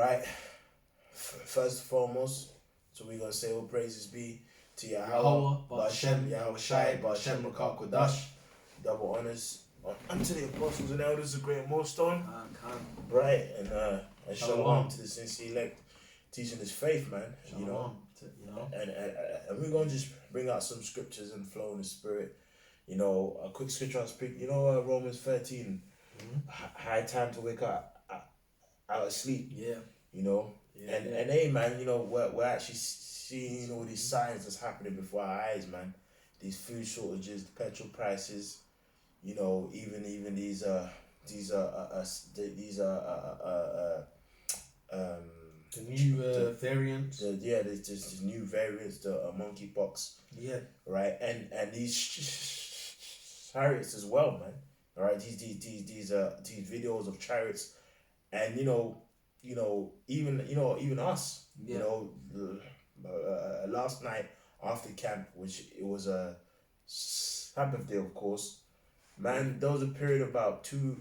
right. First and foremost, so we're gonna say all praises be to Yahweh, Ba'Shem, Ba'Shem, Yahweh Shai, Shai, Ba'Shem, Ba'Shem, Rakah, Kodash. Double honors unto the apostles and elders of Great Millstone. Khan. Right, and Shalom. shalom to the sincere elect teaching this faith, man. You know, Shalom. and we're gonna just bring out some scriptures and flow in the spirit. You know, a quick scripture I'll speak. You know, Romans 13, high time to wake up out of sleep. Yeah. You know, and hey, man, you know, we're actually seeing all these signs that's happening before our eyes, man. These food shortages, the petrol prices, you know, even these the new variants. There's this new variants, the monkeypox. Yeah. Right, and these chariots as well, man. All right, these videos of chariots, and even us. Yeah. You know, last night after camp, which it was a Sabbath day, of course. Man, there was a period of about two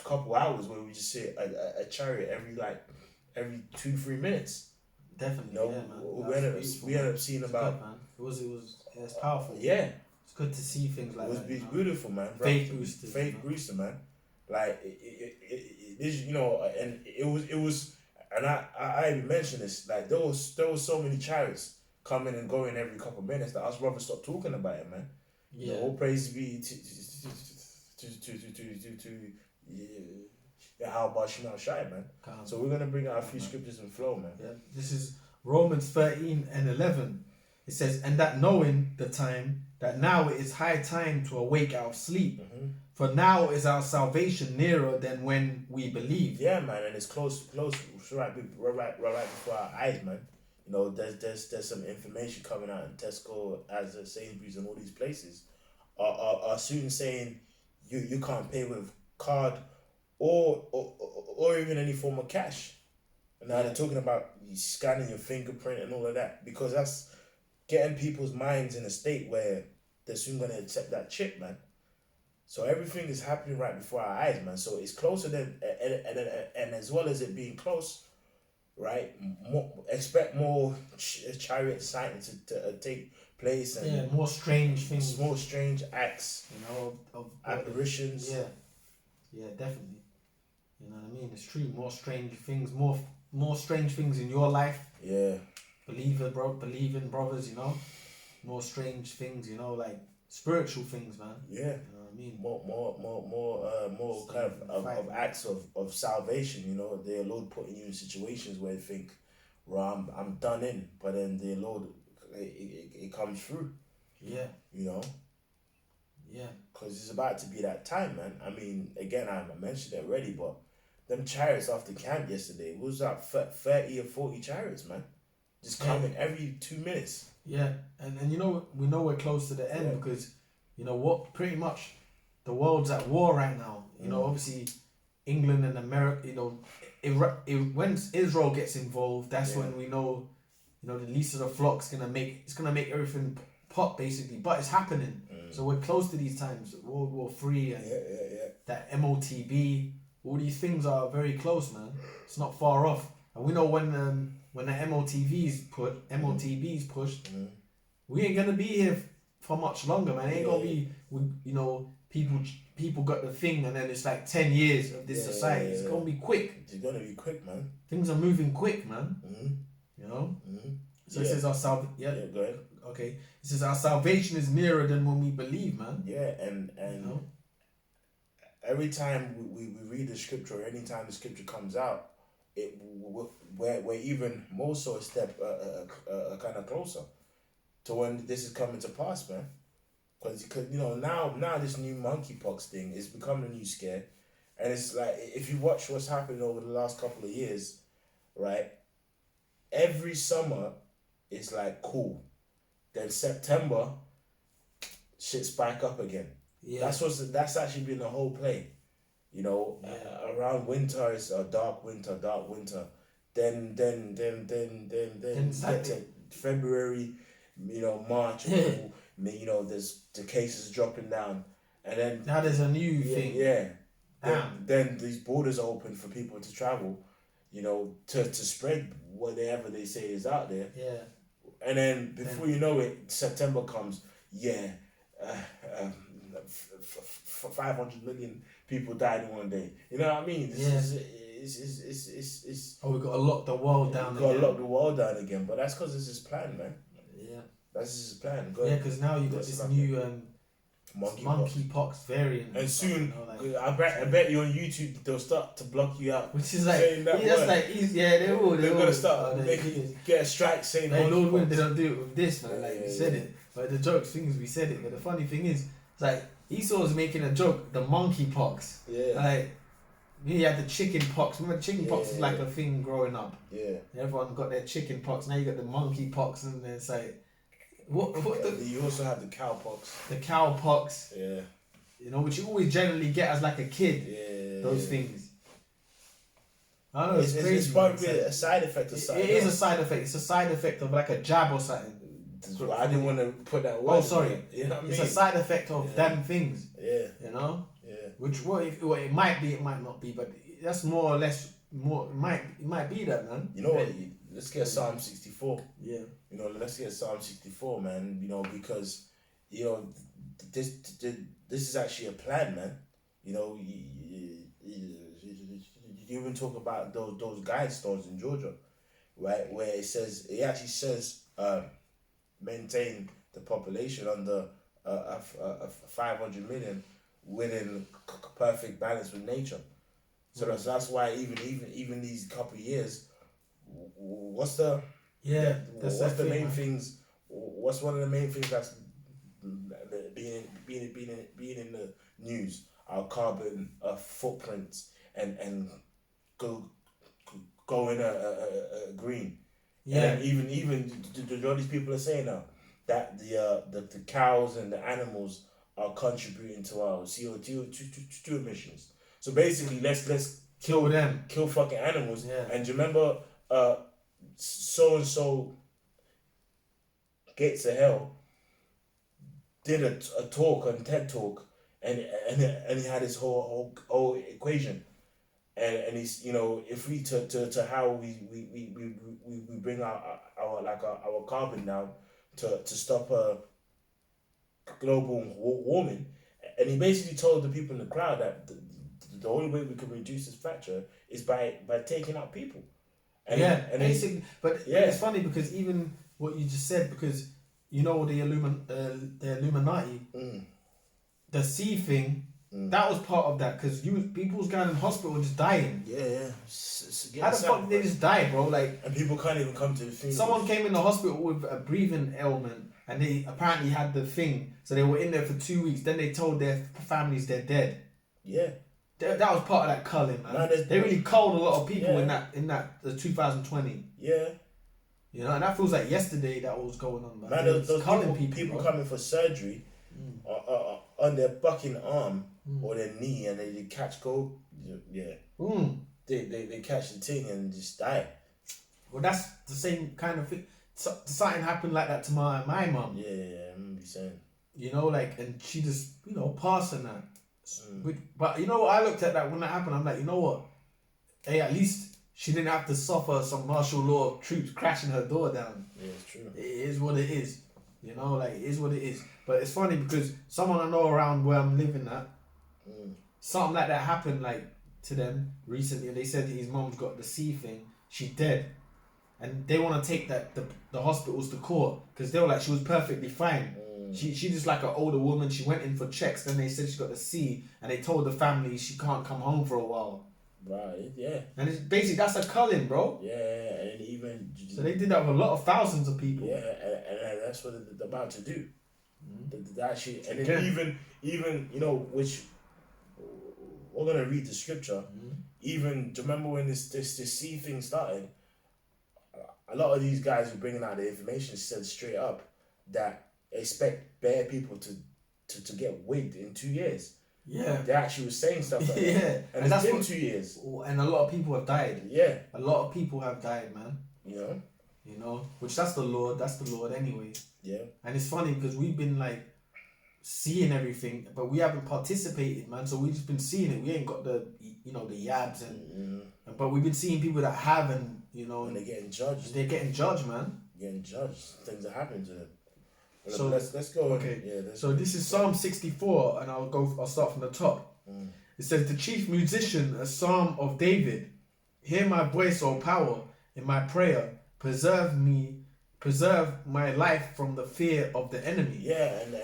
couple hours where we just see a chariot every 2-3 minutes. Definitely, You know, yeah, man. we ended up seeing about. Good, man. It's powerful. Yeah, it's good to see things like that. It's beautiful, man. Faith booster. Faith booster, man. Like it is, you know, and it was, and I even mentioned this. Like there was so many chariots coming and going every couple of minutes that us brothers stopped talking about it, man. Yeah. You know, all praise be to how about Shema Shai, man. So we're gonna bring out a few scriptures and flow, man. Yeah. This is Romans 13 and 11. It says, and that knowing the time, that now it is high time to awake out of sleep. Mm-hmm. For now is our salvation nearer than when we believe. Yeah, man, and it's close, right before our eyes, man. You know, there's some information coming out in Tesco, as Sainsbury's, and all these places are soon saying you can't pay with card or even any form of cash. And now they're talking about scanning your fingerprint and all of that, because that's getting people's minds in a state where they're soon going to accept that chip, man. So everything is happening right before our eyes, man. So it's closer than, and as well as it being close, right? Expect more chariot sightings to take place, and more strange things, more strange acts, you know, of apparitions. Yeah, definitely. You know what I mean? It's true. More strange things, more strange things in your life. Yeah. Believing brothers, you know, more strange things, you know, like spiritual things, man. Yeah. You know what I mean? More kind of acts of salvation, you know. The Lord putting you in situations where you think, well, I'm done in, but then the Lord, it comes through. Yeah. You know. Yeah. Because it's about to be that time, man. I mean, again, I mentioned it already, but them chariots after camp yesterday, it was like 30 or 40 chariots, man. Just coming every 2 minutes. Yeah, and you know, we know we're close to the end because, you know what, pretty much the world's at war right now. You know, obviously England and America, you know, when Israel gets involved, that's when we know, you know, the least of the flock's gonna make everything pop basically. But it's happening. So we're close to these times. World War III and that MOTB, all these things are very close, man. It's not far off. And we know when the MOTB's pushed, we ain't gonna be here for much longer, man. It ain't gonna be, you know, people got the thing, and then it's like 10 years of this society. It's gonna be quick. It's gonna be quick, man. Things are moving quick, man. You know. So it says our salvation. Go ahead. Okay. It says our salvation is nearer than when we believe, man. Yeah, and you know? Every time we read the scripture, anytime the scripture comes out, we're even more so a step kind of closer to when this is coming to pass, man. Because you know, now this new monkeypox thing is becoming a new scare, and it's like, if you watch what's happened over the last couple of years, right? Every summer it's like cool, then September shit spike up again. Yeah, that's actually been the whole play. You know, around winter it's a dark winter. Then get to February, you know, March, you know, there's the cases dropping down, and then now there's a new thing. Yeah. Then these borders are open for people to travel. you know, to spread whatever they say is out there. Yeah. And then before you know it, September comes. Yeah, uh, um, 500 million people died in one day. You know what I mean? It's Oh, we got to lock the world down. Got to lock the world down again. But that's because this is planned, man. Yeah. That's his plan. Yeah, because now you got this new monkeypox variant. And soon, you know, I bet you on YouTube they'll start to block you out. Which is like, they will. They're gonna start get a strike saying. Like Lord Willing, they don't do it with this, man. Like we said it, but the joke thing is we said it. But the funny thing is, it's like Esau's making a joke. The monkeypox. Yeah. Like he had the chicken pox. Remember, chicken pox is like a thing growing up. Yeah. Everyone got their chicken pox. Now you got the monkeypox, and it's like. You also have the cowpox. The cowpox. Yeah. You know, which you always generally get as like a kid. Yeah. Those things. I don't know. It's crazy. It's probably a side effect of something. It is a side effect. It's a side effect of like a jab or something. I didn't want to put that word. Oh, sorry. You know what I mean? It's a side effect of them things. Yeah. You know. Yeah. Which it might be, it might not be, but that's more or less more. It might be that, man. You know what? Let's get Psalm 64. Yeah. You know, let's get Psalm 64, man. You know, because you know this is actually a plan, man. You know, you even talk about those guide stones in Georgia, right? Where it actually says maintain the population under 500 million within perfect balance with nature. So that's why even these couple of years, what's the main things? What's one of the main things that's being in the news? Our carbon footprints and going green. Yeah. And even all these people are saying now that the cows and the animals are contributing to our CO2 emissions. So basically, let's kill them, kill fucking animals. Yeah. And do you remember so and so Gates of Hell did a talk on TED Talk, and he had his whole equation, and he's, you know, if we to how we bring our carbon down to stop global warming, and he basically told the people in the crowd that the only way we can reduce this factor is by taking out people. And basically, but it's funny because even what you just said, because you know the Illuminati, the sea thing, that was part of that, because people was going in hospital just dying. How the fuck did they just die, bro? Like, and people can't even come to the thing. Someone came in the hospital with a breathing ailment, and they apparently had the thing, so they were in there for 2 weeks. Then they told their families they're dead. Yeah. That was part of that culling, man. They really culled a lot of people in that 2020. Yeah. You know, and that feels like yesterday that was going on, man. Those people coming for surgery on their fucking arm or their knee, and they catch cold. Yeah. They catch the thing and just die. Well, that's the same kind of thing. Something happened like that to my mum. Yeah, I remember you saying. You know, like, and she just, you know, passed and that. But you know what, I looked at that when that happened, I'm like, you know what? Hey, at least she didn't have to suffer some martial law troops crashing her door down. Yeah, it's true. It is what it is. You know, like, it is what it is. But it's funny because someone I know around where I'm living at, something like that happened, like, to them recently, and they said his mom's got the C thing, she dead. And they want to take the hospitals to court because they were like, she was perfectly fine. She just like an older woman. She went in for checks. Then they said she got the C, and they told the family she can't come home for a while. Right. Yeah. And it's basically that's a culling, bro. Yeah, and even so they did that with a lot of thousands of people. Yeah, and that's what they're about to do. That shit, and then even you know, which we're gonna read the scripture. Even do you remember when this C thing started? A lot of these guys who bringing out the information said straight up that expect bare people to get wigged in 2 years. Yeah. They actually was saying stuff like that. And it's been 2 years. And a lot of people have died. Yeah. A lot of people have died, man. You know? Which that's the Lord anyway. Yeah. And it's funny because we've been like seeing everything, but we haven't participated, man. So we've just been seeing it. We ain't got the the yabs but we've been seeing people that have, and and they're getting judged. They're getting judged, man. Getting judged. Things are happening to them. So let's go. Okay. So this is Psalm 64, and I'll start from the top. It says, "The chief musician, a psalm of David. Hear my voice, O power, in my prayer. Preserve my life from the fear of the enemy." Yeah, and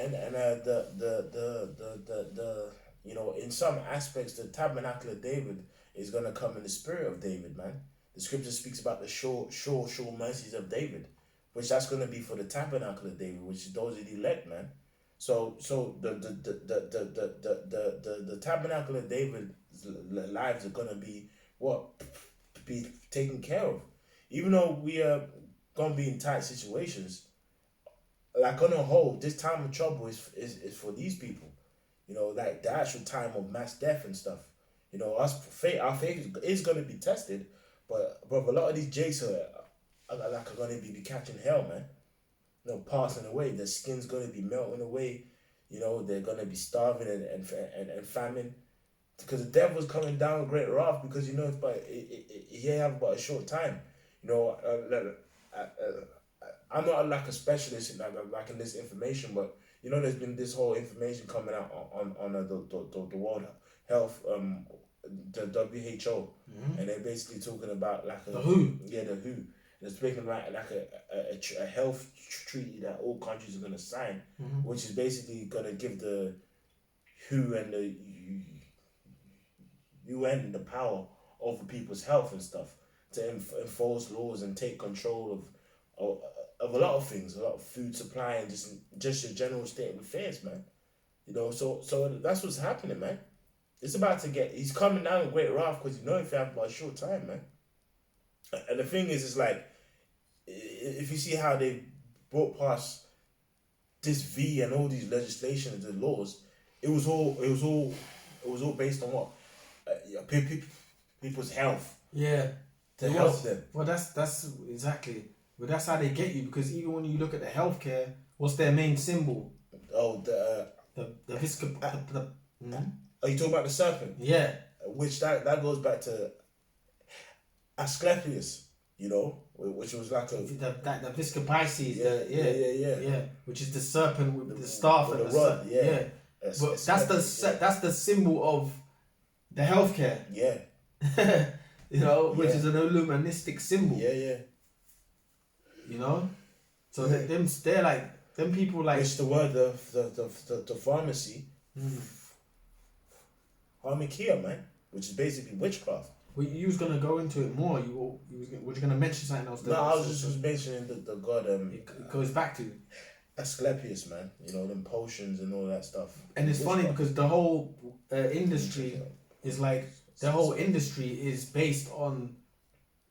in some aspects, the tabernacle of David is gonna come in the spirit of David, man. The scripture speaks about the sure mercies of David, which that's gonna be for the tabernacle of David, which is those of the elect, man. So the tabernacle of David's lives are gonna be taken care of, even though we are gonna be in tight situations. Like on the whole, this time of trouble is for these people, like the actual time of mass death and stuff. Our faith is gonna be tested, but a lot of these jakes are gonna be catching hell, man. Passing away. Their skin's gonna be melting away. They're gonna be starving and famine, because the devil's coming down with great wrath, because he have but a short time. I'm not like a specialist in like in this information, but there's been this whole information coming out on the World Health, the WHO, and they're basically talking about like the WHO. Yeah, the WHO. They're speaking about like a health treaty that all countries are gonna sign, which is basically gonna give the WHO and the UN the power over people's health and stuff, to enforce laws and take control of a lot of things, a lot of food supply, and just your general state of affairs, man. So that's what's happening, man. It's about to he's coming down with great wrath, because if you have about a short time, man. And the thing is, it's like, if you see how they brought past this V and all these legislations and laws, it was all based on what? People's health. Yeah. To help them. Well, that's exactly. But that's how they get you, because even when you look at the healthcare, what's their main symbol? Oh, the viscop. Are you talking about the serpent? Yeah. Which that goes back to Asclepius, which was like the Viscopices. Yeah. Which is the serpent with the staff with and the rod. Yeah. But that's the symbol of the healthcare. Yeah. Which is an illuministic symbol. Yeah. So they're like them people like. It's the word the pharmacy. Pharmakia, man, which is basically witchcraft. Well, you was gonna go into it more. You were gonna mention something else. No, I was just mentioning the god. It goes back to Asclepius, man. Them potions and all that stuff. And it's funny because the whole industry is like based on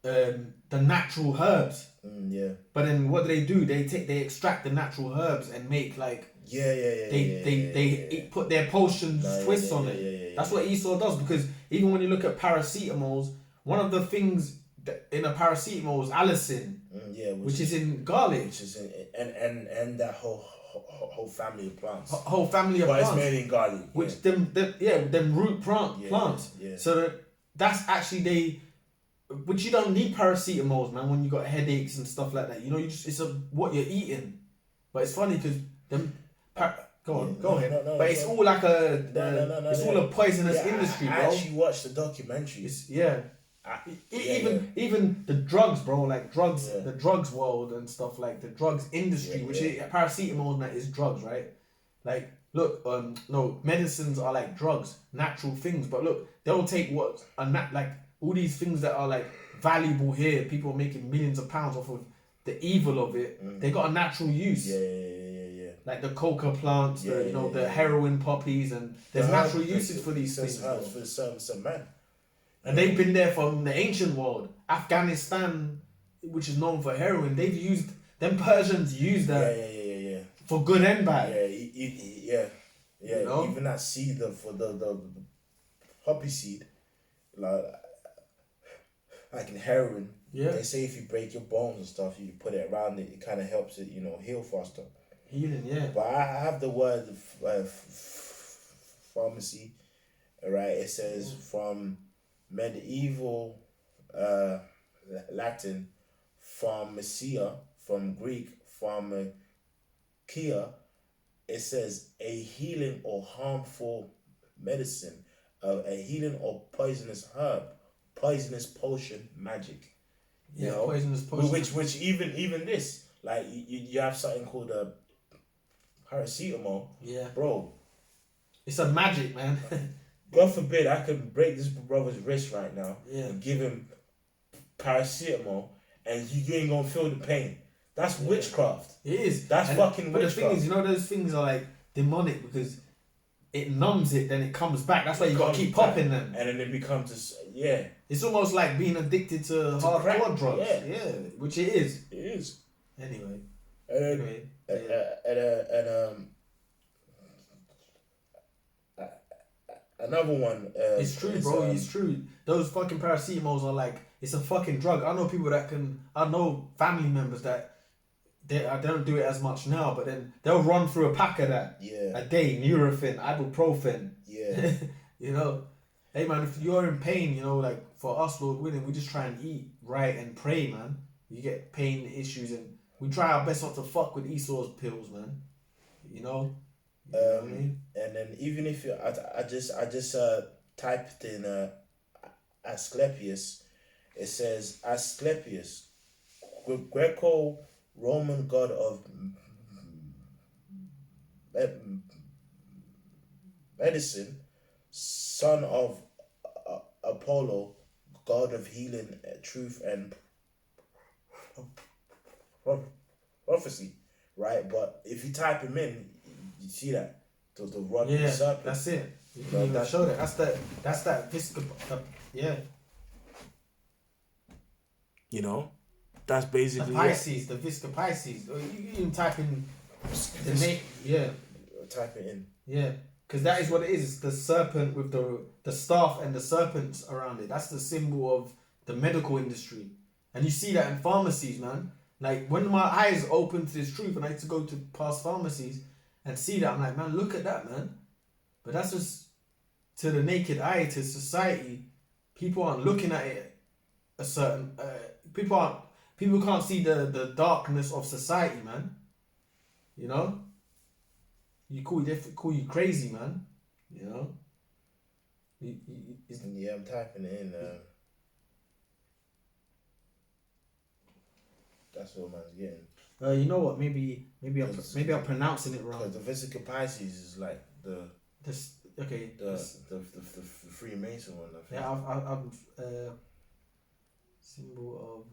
the natural herbs. Yeah. But then what do? They extract the natural herbs and make like. They put their potions twists on it. That's what Esau does, because even when you look at paracetamols, one of the things in a paracetamol is allicin, which is in garlic, which is and that whole family of plants. Whole family of plants. But it's made in garlic. Which them root plants. Yeah. So that's actually which you don't need paracetamols, man, when you got headaches and stuff like that. It's what you're eating. But it's funny because them. Go ahead. No, but it's all like it's all a poisonous industry, bro. I actually watched the documentary. Even the drugs, bro, like drugs, the drugs world and stuff, like the drugs industry, which is paracetamol, that is drugs, right? Like, look, medicines are like drugs, natural things, but look, they'll take like all these things that are like valuable here. People are making millions of pounds off of the evil of it. They got a natural use. Like the coca plants, the heroin poppies, and there's natural uses for these things. For the service of man. And they've been there from the ancient world. Afghanistan, which is known for heroin, them Persians used that for good and bad. Yeah. Even that seed for the poppy seed, like in heroin. They say if you break your bones and stuff, you put it around it, it kind of helps it, heal faster. Healing, yeah. But I have the word pharmacy, right? It says from medieval Latin, pharmacia, from Greek, pharmakia. It says a healing or harmful medicine, a healing or poisonous herb, poisonous potion, magic. You Yeah, know, poisonous potion. which even this, like you have something called a paracetamol. Yeah. Bro, it's a magic, man. God forbid I could break this brother's wrist right now Yeah. and give him paracetamol and you ain't gonna feel the pain. That's witchcraft. It is. That's fucking But witchcraft. the thing is, you know, those things are like demonic because it numbs it, then it comes back. That's why you gotta keep popping them. And then it becomes It's almost like being addicted to hardcore drugs. Yeah, which it is. It is. Anyway. Another one. It's true, bro. It's true. Those fucking paracetamols are like, it's a fucking drug. I know people that I know family members that they don't do it as much now, but then they'll run through a pack of that a day. Nurofen, ibuprofen. Yeah. You know, hey man, if you're in pain, you know, like for us, Lord willing, we just try and eat right and pray, man. You get pain issues, and we try our best not to fuck with Esau's pills, man. You know. You know what I mean? And then even if you, I just typed in Asclepius. It says Asclepius, Greco-Roman god of medicine, son of Apollo, god of healing, truth, and prophecy. Right, but if you type him in, you see that the rod of the serpent. That's it. You can even show that. That's that yeah. You know, that's basically the Pisces, the Visca Pisces. You can type in the name. Yeah. Type it in. Yeah, because that is what it is. It's the serpent with the staff and the serpents around it. That's the symbol of the medical industry, and you see that in pharmacies, man. Like when my eyes open to this truth, and I used to go to past pharmacies and see that, I'm like, man, look at that, man. But that's just to the naked eye, to society. People aren't looking at it a certain. People can't see the darkness of society, man. You know. They call you crazy, man. You know. Yeah, I'm typing it in. That's what man's getting. You know what? Maybe I'm pronouncing it wrong. Because the Vesica Pisces is like the Freemason one. I think. Yeah, I'm symbol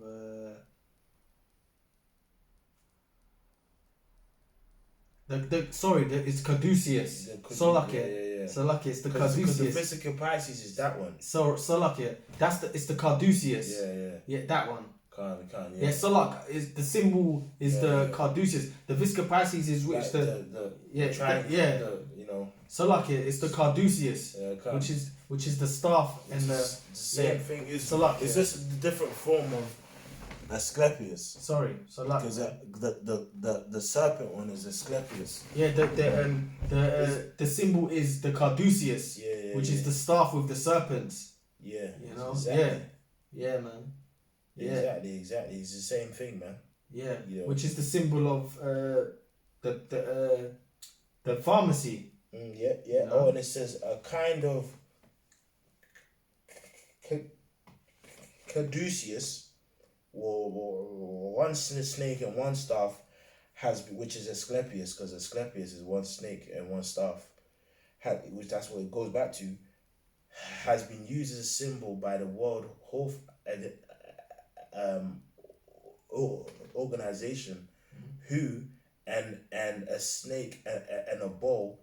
of it's Caduceus. So lucky. Yeah. So lucky. It's the Because Caduceus. the Vesica Pisces is that one. So lucky. It's the Caduceus. Yeah, that one. Can't. Yeah, Solak is the symbol is the Caduceus. The Visca Pisces is which you know. Solak it's the Caduceus, which is the staff and the same thing. Is Solak. It's just a different form of Asclepius. Sorry, Solak. Because the serpent one is Asclepius. Yeah, the symbol is the Caduceus, which is the staff with the serpents. Yeah, you know. Exactly. Yeah, man. Yeah. Exactly. It's the same thing, man. Yeah, which is the symbol of the pharmacy. Yeah. You know? Oh, and it says a kind of caduceus, or one snake and one staff, which is Asclepius, because Asclepius is one snake and one staff, which that's what it goes back to, has been used as a symbol by the World Health Organization, who and a snake and a bowl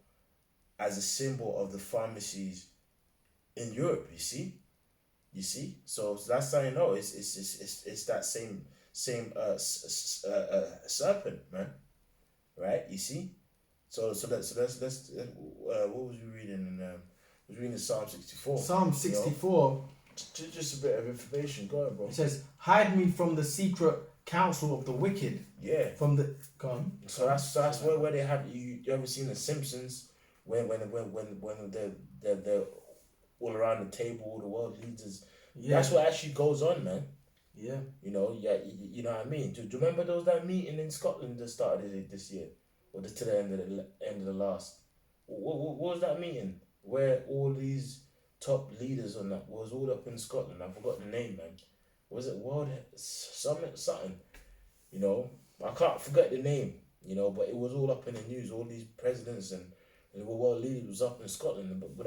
as a symbol of the pharmacies in Europe. You see, so that's how you know it's that same serpent, man, right? You see, so let's what was we reading? Was reading Psalm 64. Psalm 64. Just a bit of information. Go on, bro. It says, "Hide me from the secret counsel of the wicked." Yeah. From the go on. So that's where they have you ever seen the Simpsons when they're all around the table, all the world leaders. Yeah. That's what actually goes on, man. Yeah. You know, you know what I mean. Do you remember that meeting in Scotland that started this year, or to the end of the last? What was that meeting where all these top leaders on that was all up in Scotland? I forgot the name, man. Was it World Summit something? You know, I can't forget the name. You know, but it was all up in the news. All these presidents and the world leaders was up in Scotland. But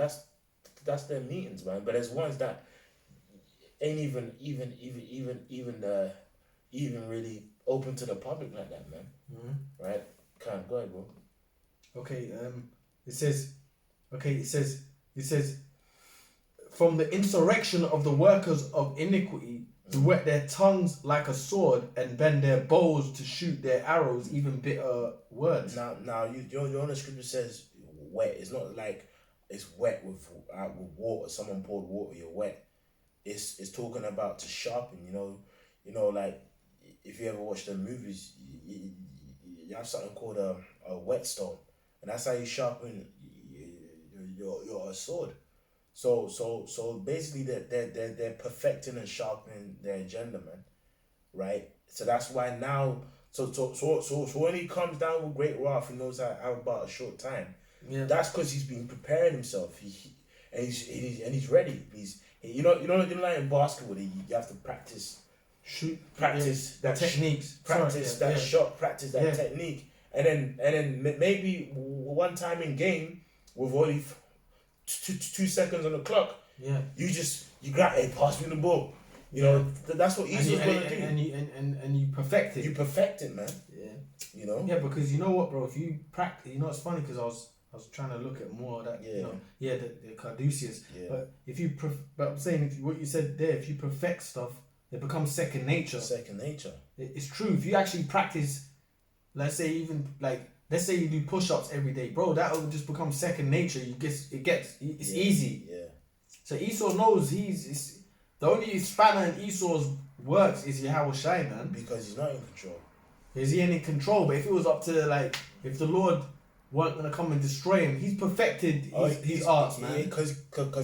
that's their meetings, man. But there's ones that ain't even really open to the public like that, man. Mm-hmm. Right? Can't go ahead, bro. Okay. It says, from the insurrection of the workers of iniquity, who whet their tongues like a sword and bend their bows to shoot their arrows, even bitter words. Now, your own scripture says wet. It's not like it's wet with water. Someone poured water. You're wet. It's talking about to sharpen. You know, like if you ever watch the movies, you have something called a whetstone, and that's how you sharpen your sword. So basically they're perfecting and sharpening their agenda, man. Right? So that's why now so when he comes down with great wrath, he knows how about a short time. Yeah. That's because he's been preparing himself. He's ready. You know like in basketball, you have to practice that techniques, practice that shot, practice that technique, and then maybe one time in game with only 2 seconds on the clock, you grab, hey, pass me the ball. You know, that's what Esau's gonna do. And you perfect it. You perfect it, man. Yeah. You know. Yeah, because you know what, bro? If you practice, you know, it's funny because I was trying to look at more of that. Yeah. You know, the Caduceus. Yeah. But but I'm saying what you said there, if you perfect stuff, it becomes second nature. Second nature. It's true. If you actually practice, let's say you do push-ups every day, bro, that will just become second nature. It's easy. Yeah. So Esau knows the only spanner in Esau's works is Yahweh Shai, man. Because he's not in control. Is he in control? But if it was up to if the Lord weren't gonna come and destroy him, he's perfected his arts, man. Because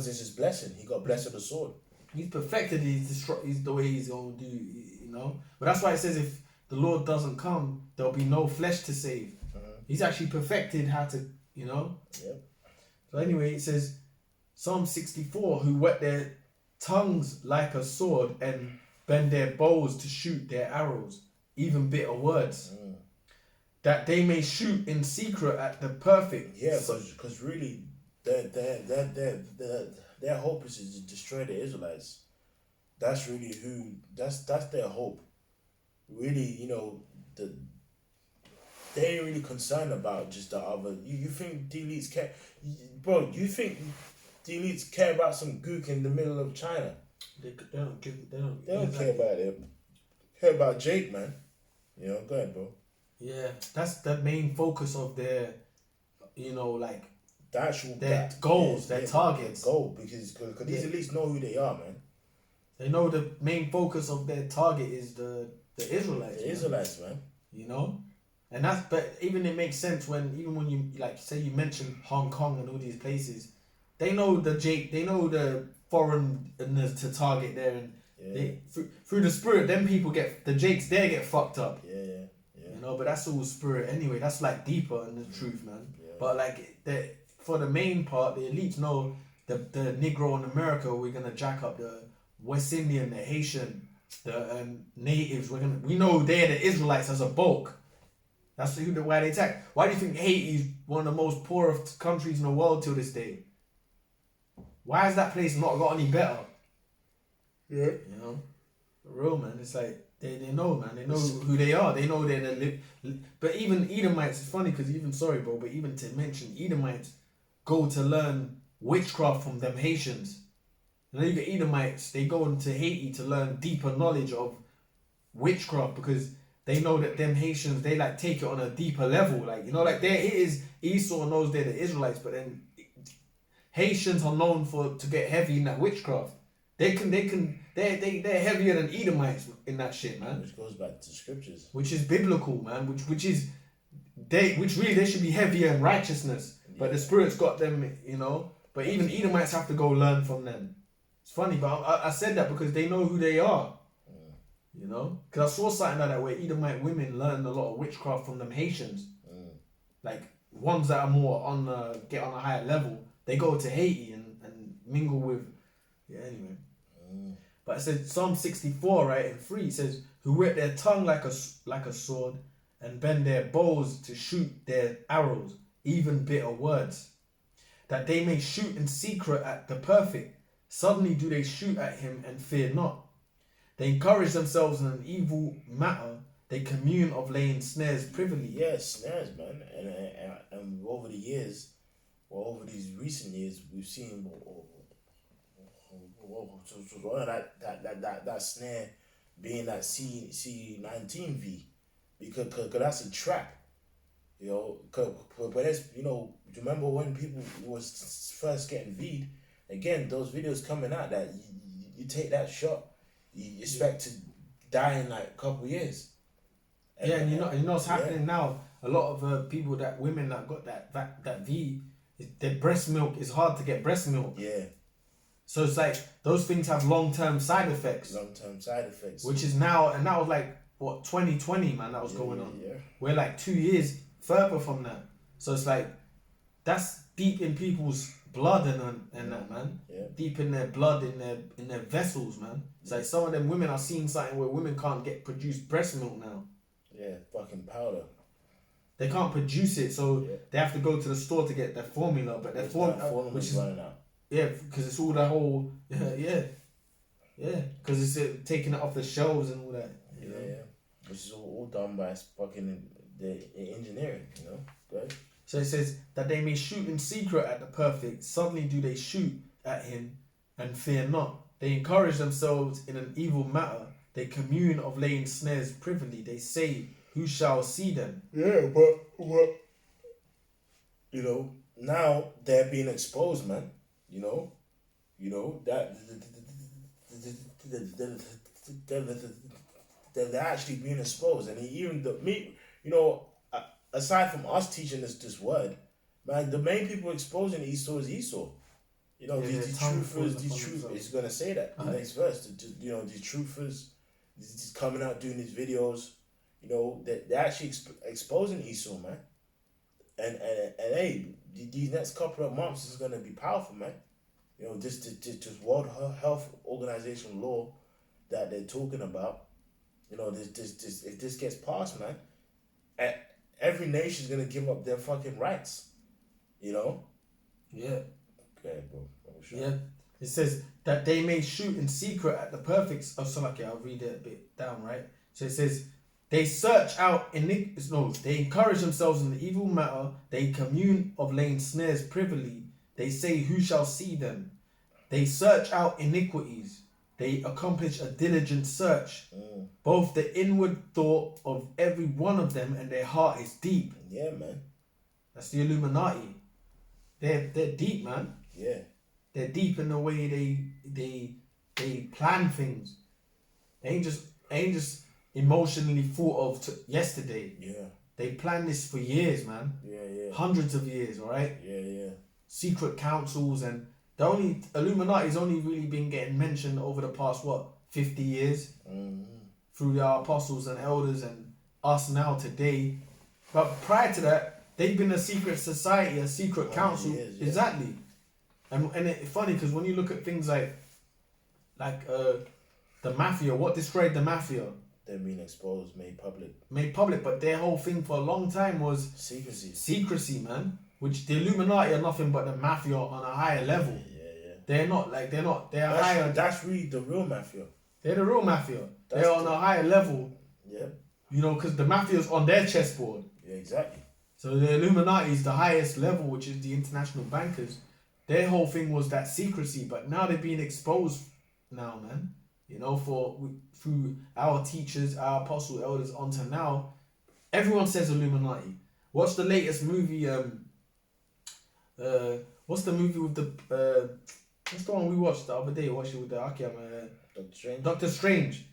it's his blessing. He got blessed with a sword. He's perfected he's the way he's gonna do, you know. But that's why it says if the Lord doesn't come, there'll be no flesh to save. He's actually perfected how to, you know. Yep. So anyway, it says Psalm 64, who whet their tongues like a sword and bend their bows to shoot their arrows, even bitter words, that they may shoot in secret at the perfect. Yeah, because really, their hope is to destroy the Israelites. That's really that's their hope. Really, you know, they ain't really concerned about just the other. You think the elites care, bro? You think the elites care about some gook in the middle of China? They don't care about it. Care about Jake, man. You know, go ahead, bro. Yeah, that's the main focus of their, you know, like the actual goals, their targets. Goal because these elites know who they are, man. They know the main focus of their target is the Israelites. The Israelites, man. You know, and but even it makes sense when you say you mention Hong Kong and all these places, they know the foreigners to target there, and they, through the spirit, them people get the Jakes there get fucked up. Yeah. You know, but that's all spirit anyway. That's like deeper in the truth, man. Yeah. But for the main part, the elites know the Negro in America, we're gonna jack up the West Indian, the Haitian, the natives. We know they're the Israelites as a bulk. That's why they attack. Why do you think Haiti is one of the most poorest countries in the world till this day? Why has that place not got any better? Yeah. You know, for real, man. It's like they know, man. They know who they are. They know they're the But even Edomites, it's funny because but even to mention Edomites go to learn witchcraft from them Haitians. And then you get Edomites, they go into Haiti to learn deeper knowledge of witchcraft because they know that them Haitians, they take it on a deeper level. Esau knows they're the Israelites, but then Haitians are known to get heavy in that witchcraft. They're heavier than Edomites in that shit, man. Which goes back to the scriptures. Which is biblical, man. Which really they should be heavier in righteousness, but the Spirit's got them, you know. But even Edomites have to go learn from them. It's funny, but I said that because they know who they are, you know. Because I saw something like that where Edomite women learned a lot of witchcraft from them Haitians, like ones that are more on get on a higher level. They go to Haiti and mingle with, anyway. But it says Psalm 64, right, in 3, it says, who whet their tongue like a sword and bend their bows to shoot their arrows, even bitter words, that they may shoot in secret at the perfect. Suddenly do they shoot at him and fear not. They encourage themselves in an evil matter. They commune of laying snares privily. Yeah, snares, man. And over the years, or over these recent years, we've seen that snare being that C19V, because that's a trap, you know. But it's, you know, do you remember when people was first getting V'd? Again, those videos coming out that you take that shot, you expect to die in like a couple years. And you know what's happening now. A lot of people, women that got that V, their breast milk is hard to get breast milk. Yeah. So it's like those things have long-term side effects. Which is now, and that was like what 2020, man. That was going on. Yeah. We're like 2 years further from that. So it's like that's deep in people's blood and that, man. Yeah. Deep in their blood, in their vessels, man. It's like some of them women are seeing something where women can't produce breast milk now. Yeah, fucking powder. They can't produce it, so they have to go to the store to get their formula. But their formula, which is running out. Yeah, because it's all that whole because it's taking it off the shelves and all that. You know? Which is all done by fucking the engineering, you know. Right? So it says that they may shoot in secret at the perfect. Suddenly do they shoot at him and fear not. They encourage themselves in an evil matter. They commune of laying snares privily. They say, who shall see them? Yeah, but what? You know, now they're being exposed, man. You know that they're actually being exposed, and even aside from us teaching this word, man, the main people exposing Esau is Esau. You know, these truthers, it's gonna say that the next verse. You know, these truthers, these coming out doing these videos. You know, they're actually exposing Esau, man. And hey, these next couple of months is gonna be powerful, man. You know, this World Health Organization law that they're talking about. You know, this if this gets passed, man, every nation's gonna give up their fucking rights. You know. Yeah. Okay, bro. Sure. Yeah. It says that they may shoot in secret at the perfect. Oh, so like I'll read it a bit down, right? So it says. They search out they encourage themselves in the evil matter. They commune of laying snares privily. They say, who shall see them? They search out iniquities. They accomplish a diligent search. Both the inward thought of every one of them and their heart is deep. Yeah, man. That's the Illuminati. They're deep, man. Yeah. They're deep in the way they plan things. They ain't just emotionally thought of yesterday. Yeah. They planned this for years, man. Yeah. Hundreds of years, alright? Yeah. Secret councils, and the only Illuminati's only really been getting mentioned over the past 50 years through our apostles and elders and us now today. But prior to that, they've been a secret society, a secret council. Years, yeah. Exactly. And it's funny because when you look at things like the mafia, what destroyed the mafia? They're being exposed, made public. But their whole thing for a long time was secrecy, man. Which the Illuminati are nothing but the mafia on a higher level. Yeah. They're higher. That's really the real mafia. They're the real mafia. They're on a higher level. Yeah. You know, because the mafia's on their chessboard. Yeah, exactly. So the Illuminati is the highest level, which is the international bankers. Their whole thing was that secrecy, but now they're being exposed now, man. You know, through our teachers, our apostle elders onto now, everyone says Illuminati. What's the latest movie? What's the movie with the That's the one we watched the other day. Watched it with the Akiyama. Doctor Strange. Doctor Strange.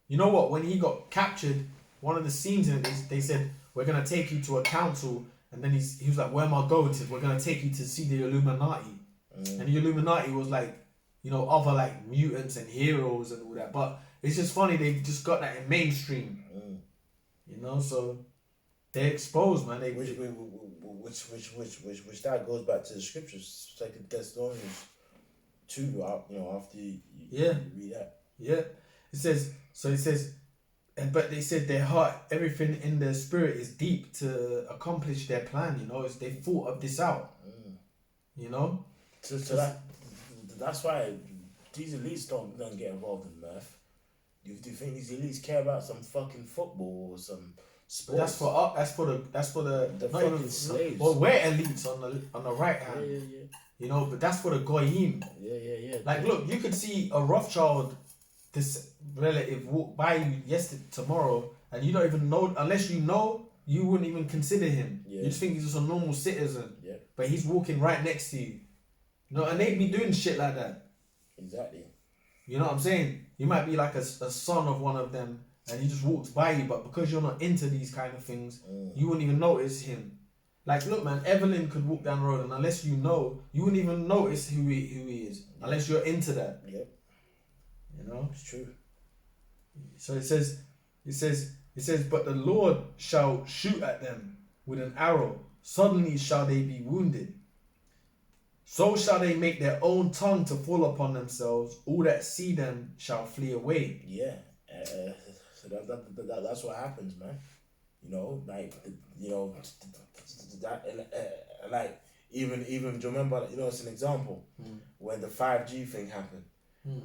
You know what? When he got captured, one of the scenes in it, they said, we're going to take you to a council. And then he was like, where am I going? He said, we're going to take you to see the Illuminati. And the Illuminati was like, you know, other like mutants and heroes and all that. But it's just funny, they just got that in mainstream. You know, so they exposed, man. They, which that goes back to the scriptures, Second Thessalonians 2, you know, after you read that. Yeah. It says, but they said their heart, everything in their spirit is deep to accomplish their plan, you know, they thought of this out. You know? So that's why these elites don't get involved in math. Do you think these elites care about some fucking football or some sports? But that's for the fucking slaves. Well, we're elites on the right hand. Yeah. You know, but that's for the goyim. Yeah. Like, look, you could see a Rothschild, this relative, walk by you tomorrow, and you don't even know, unless you know, you wouldn't even consider him. You just think he's just a normal citizen. Yeah. But he's walking right next to you. You know, and they'd be doing shit like that. Exactly. You know what I'm saying? You might be like a son of one of them, and he just walks by you, but because you're not into these kind of things, you wouldn't even notice him. Like, look, man, Evelyn could walk down the road, and unless you know, you wouldn't even notice who he is, unless you're into that. Yep. You know? It's true. So it says, but the Lord shall shoot at them with an arrow. Suddenly shall they be wounded. So shall they make their own tongue to fall upon themselves. All that see them shall flee away. Yeah. So that's what happens, man. You know, like, you know, that, like, even do you remember, you know, it's an example, when the 5G thing happened,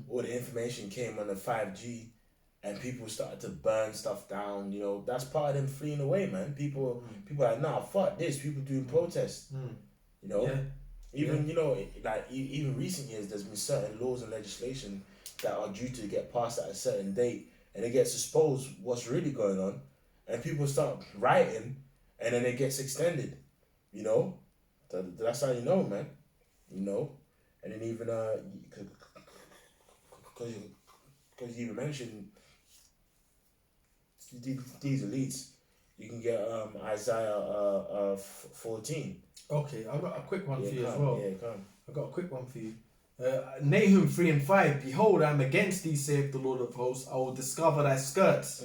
all the information came on the 5G, and people started to burn stuff down, you know, that's part of them fleeing away, man. People are like, nah, fuck this, people doing protests, you know. Yeah. Even, you know, like, even recent years, there's been certain laws and legislation that are due to get passed at a certain date, and it gets exposed what's really going on, and people start rioting, and then it gets extended, you know. That's how you know, man, you know. And then even, because you even mentioned these elites, you can get Isaiah 14. Okay, I've got a quick one for you as well. Yeah, come. I've got a quick one for you. Nahum 3:5. Behold, I am against thee, saith the Lord of hosts. I will discover thy skirts.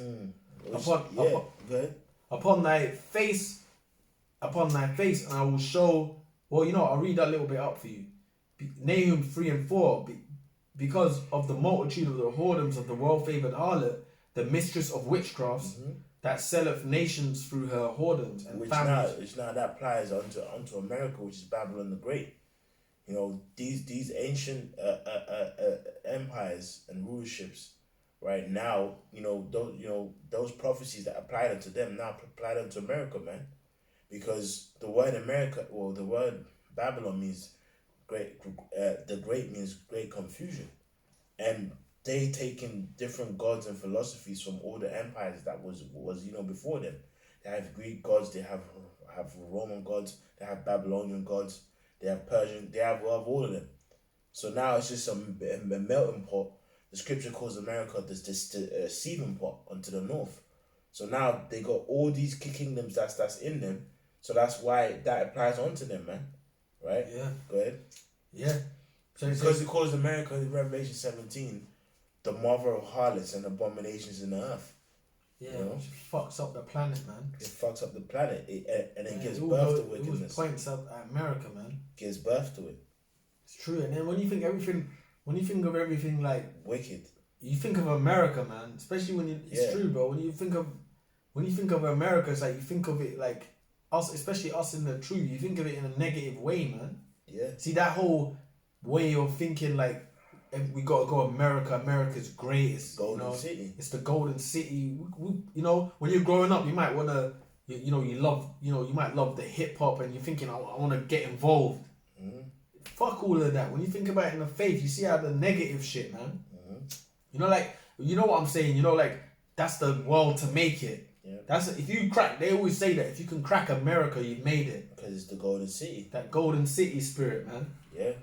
Upon thy face, and I will show. Well, you know, I'll read that little bit up for you. Nahum 3:4. Because of the multitude of the whoredoms of the well-favored harlot, the mistress of witchcrafts, that selleth nations through her whoredoms and families. Which now that applies onto America, which is Babylon the Great. You know, these ancient empires and rulerships, right now, you know those prophecies that applied unto them now applied unto America, man, because the word America, well, the word Babylon means great. The great means great confusion, and they taken different gods and philosophies from all the empires that was you know before them. They have Greek gods, they have Roman gods, they have Babylonian gods, they have Persian, they have all of them. So now it's just a melting pot. The scripture calls America this seething pot unto the north. So now they got all these kingdoms that's in them. So that's why that applies onto them, man. Right? Yeah. Go ahead. Yeah. So because it calls America in Revelation 17 the mother of harlots and abominations in the earth. Yeah, you know? It fucks up the planet, man. It fucks up the planet, and it gives birth to wickedness. It points up at America, man. Gives birth to it. It's true, and then when you think of everything like wicked, you think of America, man. Especially when it's true, bro. When you think of America, it's like you think of it like us, especially us in the truth. You think of it in a negative way, man. Yeah. See that whole way of thinking like. We gotta go America. America's great. It's Golden City. It's the Golden City. We, you know, when you're growing up, you might wanna, you might love the hip hop, and you're thinking, I wanna get involved. Fuck all of that. When you think about it in the faith, you see how the negative shit, man. You know, like, you know what I'm saying. You know, like that's the world to make it. Yeah. That's if you crack. They always say that if you can crack America, you've made it. Because it's the Golden City. That Golden City spirit, man. Yeah.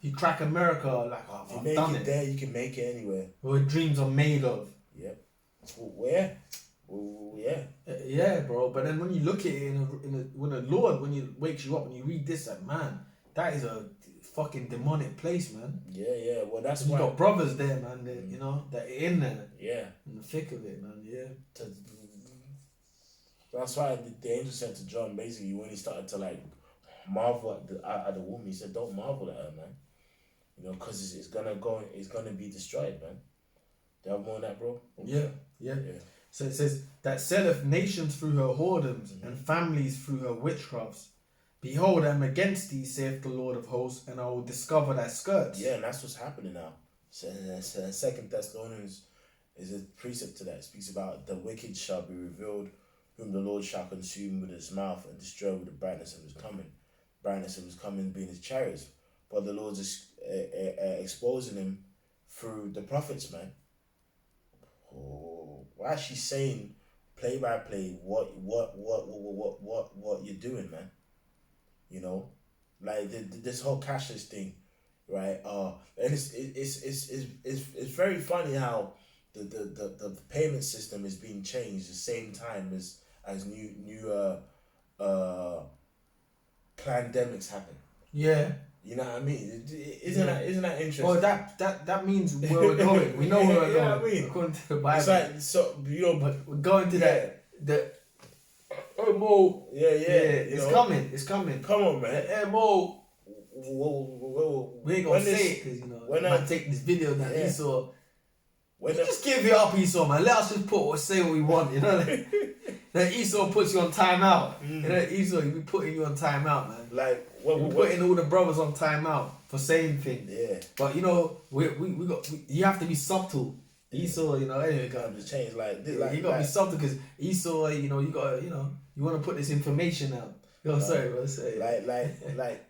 If you crack America, like, oh, If you I've make done it it. there, you can make it anywhere. Where dreams are made of. Yep. Where? Yeah. Yeah, bro. But then when you look at it when the Lord, when He wakes you up and you read this, like, man, that is a fucking demonic place, man. Yeah. Well, that's You why. got brothers there, man. That, you know, that are in there, Yeah. in the thick of it, man. Yeah. That's why the angel said to John, basically, when he started to like marvel at the woman, he said, "Don't marvel at her, man. You know, because it's gonna be destroyed, man." Do you have more on that, bro? Yeah. So it says that selleth nations through her whoredoms and families through her witchcrafts. Behold, I am against thee, saith the Lord of hosts, and I will discover thy skirts. Yeah, and that's what's happening now. So, Second Thessalonians is a precept to that. It speaks about the wicked shall be revealed, whom the Lord shall consume with his mouth and destroy with the brightness of his coming. Brightness of his coming being his chariots. But the Lord's exposing him through the prophets, man. Oh, why is she saying play by play what you're doing, man? You know, like this whole cashless thing, right? And it's very funny how the payment system is being changed the same time as new pandemics happen. Yeah. You know what I mean? Isn't that interesting? Well, that means where we're going. We know where we're going. Yeah, I mean, according to the Bible. it's like, so, you know, But we're going to the Mo. Yeah. It's coming. It's coming. Come on, man. The Mo. Whoa. We ain't gonna say it because, you know, when I take this video that Esau. Just give it up, Esau, man. Let us just say what we want, you know. That Esau puts you on timeout. You know, Esau, he be putting you on timeout, man. Like, putting all the brothers on timeout for saying things. Yeah. But you know, you have to be subtle. Esau, you know, anyway, gotta change you gotta be subtle because Esau, you know, you want to put this information out. Sorry, bro. Sorry. Like.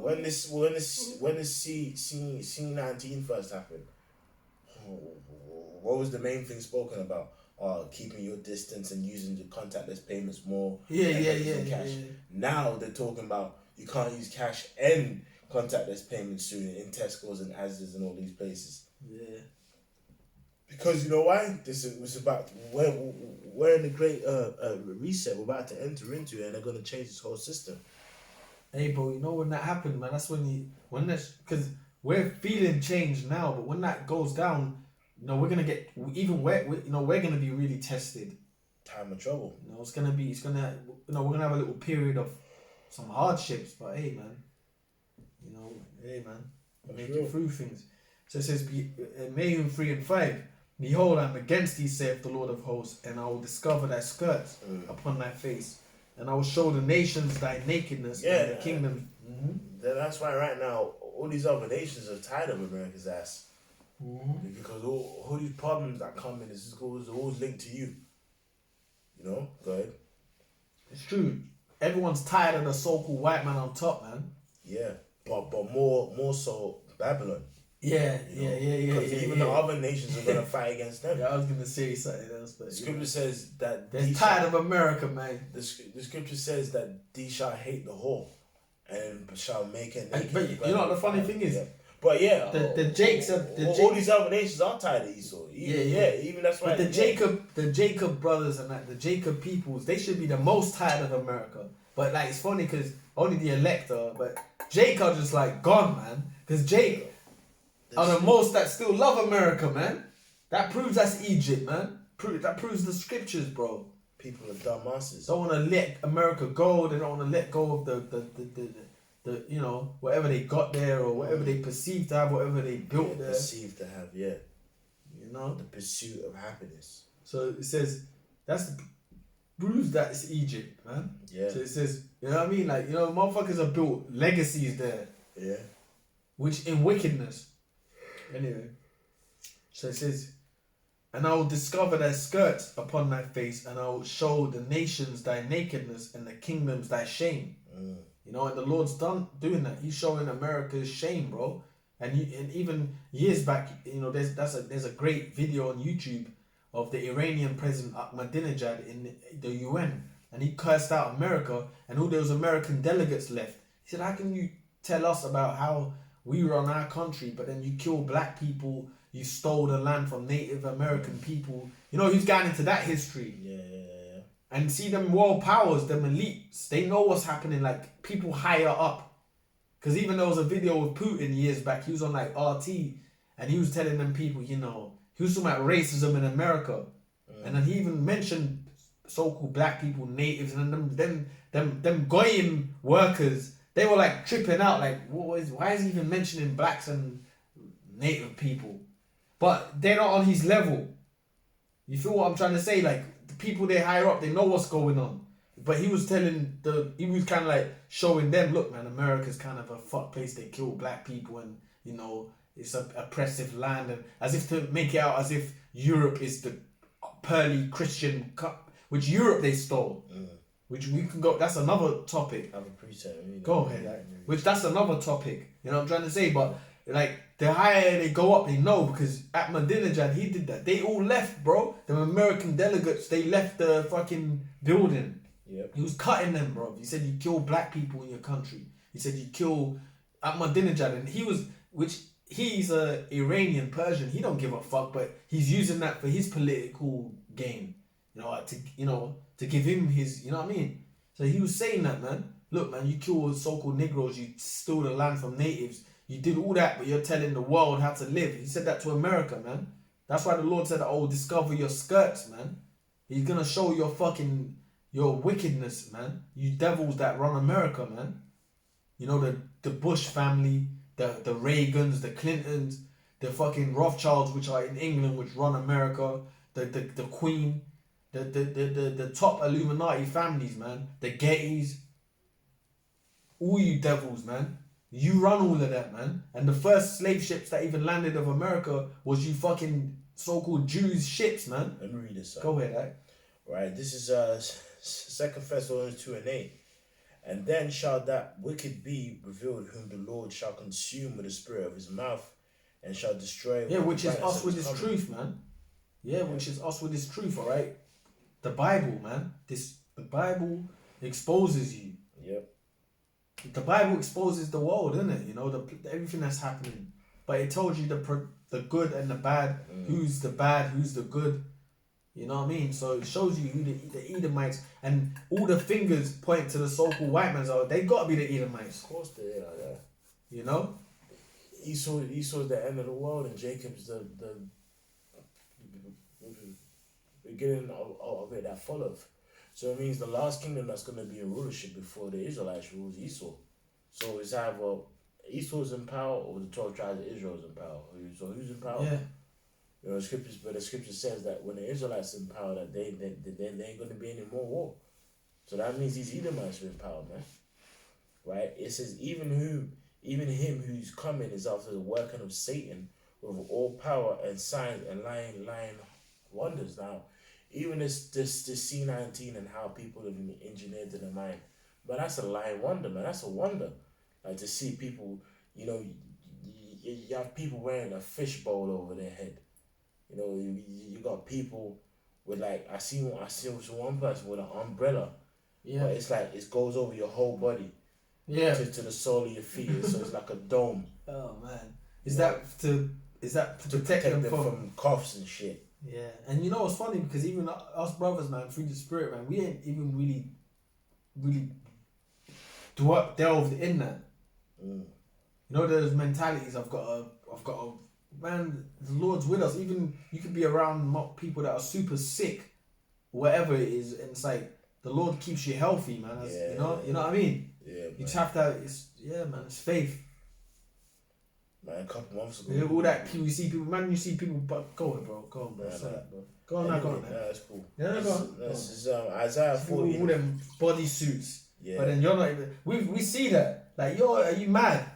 When this C-19 first happened, what was the main thing spoken about? Keeping your distance and using the contactless payments more. Yeah. Now they're talking about you can't use cash and contactless payments soon in Tesco's and Asda's and all these places. Yeah. Because you know why? This was about we're in the great reset we're about to enter into, and they're gonna change this whole system. Hey, bro, you know when that happened, man? That's because we're feeling change now, but when that goes down, you know, we're gonna get we're gonna be really tested. Time of trouble. You know, we're gonna have a little period of some hardships, but hey, man, make it through things. So it says, Nahum 3:5. Behold, I am against thee, saith the Lord of hosts, and I will discover thy skirts upon thy face. And I will show the nations thy nakedness and the kingdom. That's why right now all these other nations are tired of America's ass. Because all these problems that come in is always linked to you. You know? Go ahead. It's true. Everyone's tired of the so-called white man on top, man. Yeah. But more so Babylon. Yeah. Because even the other nations are going to fight against them. Yeah, I was going to say something else, but... The scripture says that... They're tired of America, man. The scripture says that these shall hate the whore and shall make it naked. But you know what the funny thing is? Yeah. But yeah... All these other nations are tired of Esau. Even that's why... But the Jacob brothers and the Jacob peoples, they should be the most tired of America. But like, it's funny because only the elect are, but Jake are just like gone, man. Because Jake... are the most that still love America, man. That proves that's Egypt, man. That proves the scriptures, bro. People are dumbasses. Don't want to let America go. They don't want to let go of the you know, whatever they got there or whatever they perceive to have, whatever they built there. Perceived to have, yeah. You know? The pursuit of happiness. So it says, proves that it's Egypt, man. Yeah. So it says, you know what I mean? Like, you know, motherfuckers have built legacies there. Yeah. Which in wickedness. Anyway, so it says, and I will discover thy skirts upon thy face, and I will show the nations thy nakedness and the kingdoms thy shame. You know, and the Lord's doing that. He's showing America's shame, bro. And even years back, you know, there's a great video on YouTube of the Iranian president Ahmadinejad in the UN, and he cursed out America, and all those American delegates left. He said, how can you tell us about how we run our country, but then you kill black people, you stole the land from Native American people. You know, he's gotten into that history. Yeah. And see them world powers, them elites, they know what's happening, like people higher up. Because even there was a video with Putin years back, he was on like RT, and he was telling them people, you know, he was talking about racism in America. And then he even mentioned so-called black people, natives, and them Goyim workers, they were like tripping out, like, why is he even mentioning blacks and native people? But they're not on his level. You feel what I'm trying to say? Like, the people they higher up, they know what's going on. But he was kind of like showing them, look, man, America's kind of a fuck place. They kill black people, and you know it's a oppressive land, and as if to make it out as if Europe is the pearly Christian cup, which Europe they stole. Which we can go. That's another topic. I have a preset. Go ahead. Which that's another topic. You know what I'm trying to say? But like the higher they go up, they know, because Ahmadinejad, he did that. They all left, bro. The American delegates, they left the fucking building. Yep. He was cutting them, bro. He said you kill black people in your country. He said you kill Ahmadinejad, and he's a Iranian Persian. He don't give a fuck, but he's using that for his political gain. To give him his, you know what I mean? So he was saying that, man. Look, man, you kill so-called Negroes, you steal the land from natives, you did all that, but you're telling the world how to live. He said that to America, man. That's why the Lord said, oh, discover your skirts, man. He's gonna show your wickedness, man. You devils that run America, man. You know, the Bush family, the Reagans, the Clintons, the fucking Rothschilds, which are in England, which run America, the Queen, the top Illuminati families, man. The Gettys. All you devils, man. You run all of that, man. And the first slave ships that even landed of America was you fucking so-called Jews ships, man. Let me read this. Go ahead, right? Right, this is 2 Thessalonians 2:8. And then shall that wicked be revealed, whom the Lord shall consume with the spirit of his mouth, and shall destroy. Yeah, which is us with his truth, man. Yeah, which is us with his truth, all right? The Bible, man. The Bible exposes you. Yep. The Bible exposes the world, isn't it? You know, everything that's happening. But it tells you the good and the bad, who's the bad, who's the good. You know what I mean? So it shows you who the Edomites, and all the fingers point to the so-called white man's are. They got to be the Edomites. Of course they are, yeah. You know? Esau's the end of the world, and Jacob's the beginning of it that followeth. So it means the last kingdom that's going to be in rulership before the Israelites rules Esau. So it's either Esau's in power or the 12 tribes of Israel is in power. So who's in power? Yeah. You know, the scripture says that when the Israelites in power, that they ain't going to be any more war. So that means these Edomites are in power, man. Right? It says even him who's coming is after the working of Satan with all power and signs and lying wonders. Now, even this C19 and how people have been engineered to the mind, but that's a lying wonder, man. That's a wonder. Like to see people, you know, you have people wearing a fishbowl over their head. You know, you got people with like I see one person with an umbrella. Yeah. But it's like it goes over your whole body. Yeah. To the sole of your feet, so it's like a dome. Oh man, is that to protect them from coughs and shit? Yeah, and you know what's funny, because even us brothers, man, through the spirit, man, we ain't even really delved in that. You know, those mentalities. I've got a man. The Lord's with us. Even you could be around people that are super sick, whatever it is, and it's like the Lord keeps you healthy, man. You know what I mean. Yeah, you just have to. Man. It's faith. Man, a couple months ago. Yeah, all that you see people, man. You see people, but go on, bro. Go on, bro. Go on, anyway, go on, man. That's cool. Yeah, go on. This is Isaiah 40. All them body suits. Yeah. But then you're not even. We see that. Like, are you mad?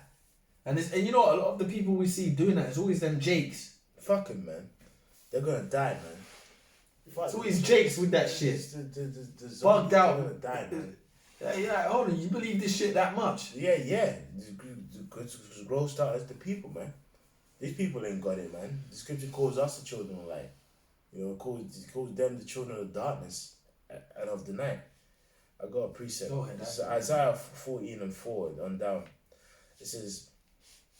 And you know, a lot of the people we see doing that, it's always them Jakes. Fuck 'em, man. They're gonna die, man. It's always Jakes with that shit. Bugged out. They're gonna die, man. Yeah, hold on. You believe this shit that much? Yeah. The growth starters, the people, man. These people ain't got it, man. The scripture calls us the children of light. You know, it calls them the children of darkness and of the night. I got a precept. Go ahead, It's Isaiah 14:4 on down. It says,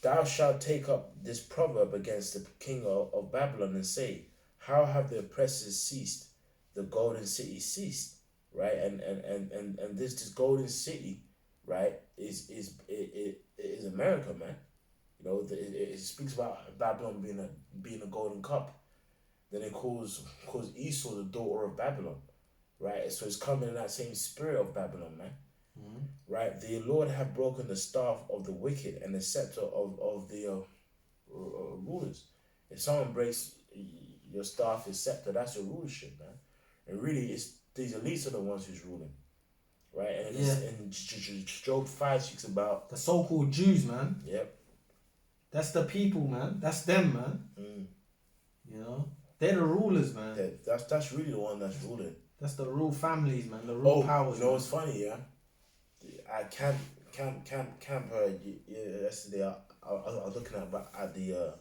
"Thou shalt take up this proverb against the king of Babylon and say, how have the oppressors ceased? The golden city ceased." Right? And this golden city, right, is America, man. You know, it speaks about Babylon being a golden cup. Then it calls Esau the daughter of Babylon, right? So it's coming in that same spirit of Babylon, man. Mhm. Right? The Lord have broken the staff of the wicked and the scepter of the rulers. If someone breaks your staff, your scepter, that's your rulership, man. And really, it's these elites are the ones who's ruling, right? And Job 5 speaks about the so-called Jews, man. Yep. That's the people, man. That's them, man. You know, they're the rulers, man. That's really the one that's ruling. That's the real families, man. The real powers. You know what's funny, yeah? I camp yesterday. I was looking at the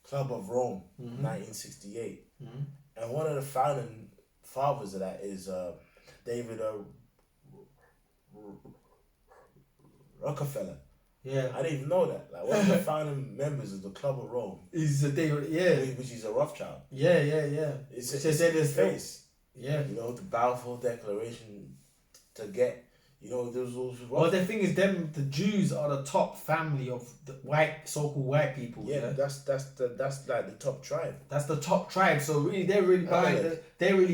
Club of Rome, 1968, and one of the founding fathers of that is David Rockefeller. Yeah. I didn't even know that. Like one of the founding members of the Club of Rome. Is a David, yeah. Which is a Rothschild. Yeah. It's his face. Yeah. You know, the Balfour Declaration to get, you know, there's those. Well, the thing is, the Jews are the top family of the so-called white people. Yeah, that's like the top tribe. That's the top tribe. So really, they're really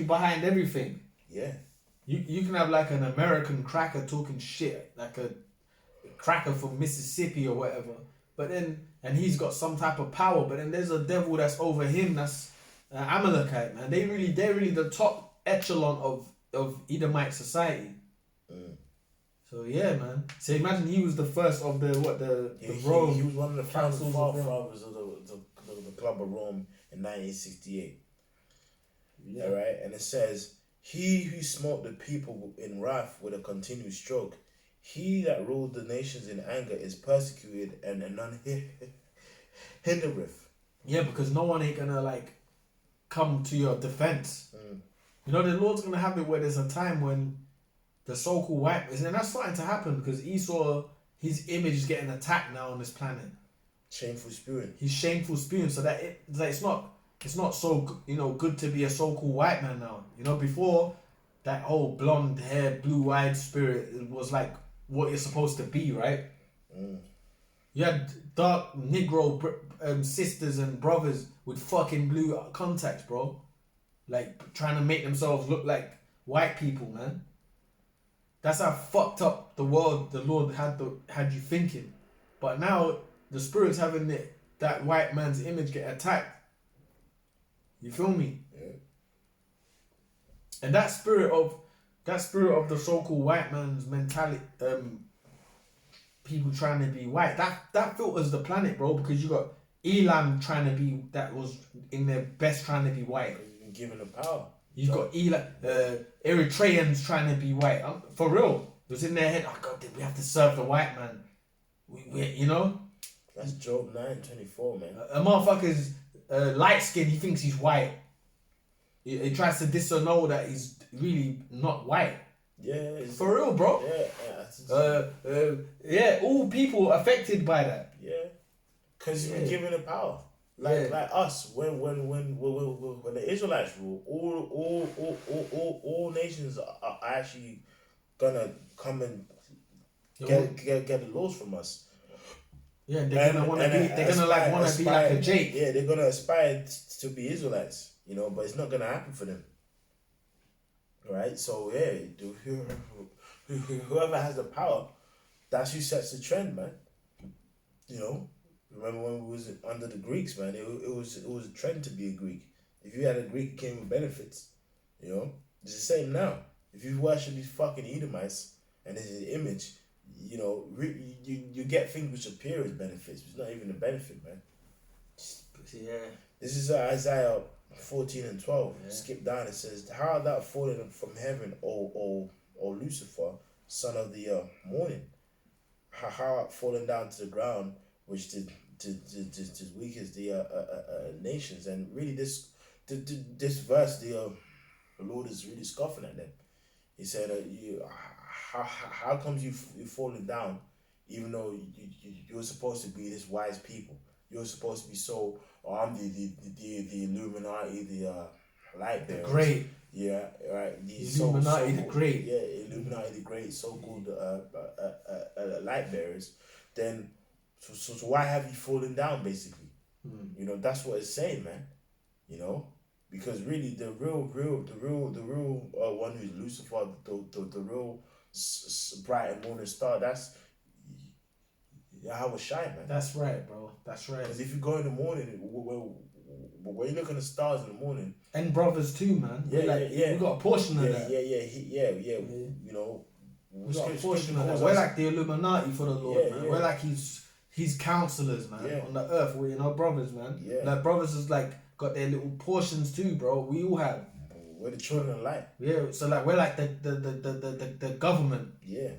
behind everything. Yeah. You can have like an American cracker talking shit, like a cracker from Mississippi or whatever, and he's got some type of power. But then there's a devil that's over him. That's Amalekite, man. They're really the top echelon of Edomite society. So yeah, man. So imagine he was the first of the Rome. He was one of the founding fathers of the Club of Rome in 1968. Yeah. All right, and it says, "He who smote the people in wrath with a continued stroke, he that ruled the nations in anger is persecuted and none hindereth." Yeah, because no one ain't gonna like come to your defense. You know, the Lord's gonna have it where there's a time when the so-called white, and that's starting to happen because Esau, his image is getting attacked now on this planet. Shameful spewing. He's shameful spewing, so that it's not so, you know, good to be a so-called white man now. You know, before that whole blonde hair, blue-eyed spirit, it was like what you're supposed to be, right? You had dark Negro sisters and brothers with fucking blue contacts, bro, like trying to make themselves look like white people, man. That's how fucked up the world the Lord had you thinking. But now the spirit's having that white man's image get attacked. You feel me? Yeah. And that spirit of the so-called white man's mentality, people trying to be white, that filters the planet, bro, because you got Elam trying to be, that was in their best trying to be white. Given the power. You've got Eritreans trying to be white. For real. It was in their head, oh God, we have to serve the white man. We you know? That's Job 9:24, man. A motherfucker's light skin, he thinks he's white. He tries to disannul that he's really not white. Yeah. For real, bro. Yeah. All people affected by that. Yeah. Because you've been given the power. Like us, when the Israelites rule, all nations are actually gonna come and get the laws from us. Yeah, they're gonna want to be like a Jake. Yeah, they're gonna aspire to be Israelites, you know, but it's not gonna happen for them. Right? So yeah, whoever has the power, that's who sets the trend, man. You know. Remember when we was under the Greeks, man? It was a trend to be a Greek. If you had a Greek, it came with benefits. You know, it's the same now. If you worship these fucking Edomites and this is an image, you know, you get things which appear as benefits. It's not even a benefit, man. Yeah. This is Isaiah 14:12. Yeah. Skip down. It says, "How art thou fallen from heaven, O Lucifer, son of the morning? How art fallen down to the ground, which did weakest the nations." And really, this this verse, the Lord is really scoffing at them. He said, how comes you've fallen down, even though you're supposed to be this wise people? You're supposed to be so armed, the Illuminati, the light The bearers. great. Yeah, right. The Illuminati the Great. Yeah, Illuminati the Great, so-called light bearers. Then, so why have you fallen down, basically? You know, that's what it's saying, man. You know, because really the real one who's Lucifer, the real bright and morning star, that's Yahweh Shai, man. That's right, bro. That's right. Because if you go in the morning, when you look at the stars in the morning, and brothers too, man. Yeah. We got a portion of that. Yeah. You know, we got a portion of that. We're like the Illuminati for the Lord, man. We're like his counselors, man, on the earth. We're brothers, man. Yeah. Like brothers is like got their little portions too, bro. We all have. We're the children of light. Yeah. So like we're like the government. Yeah.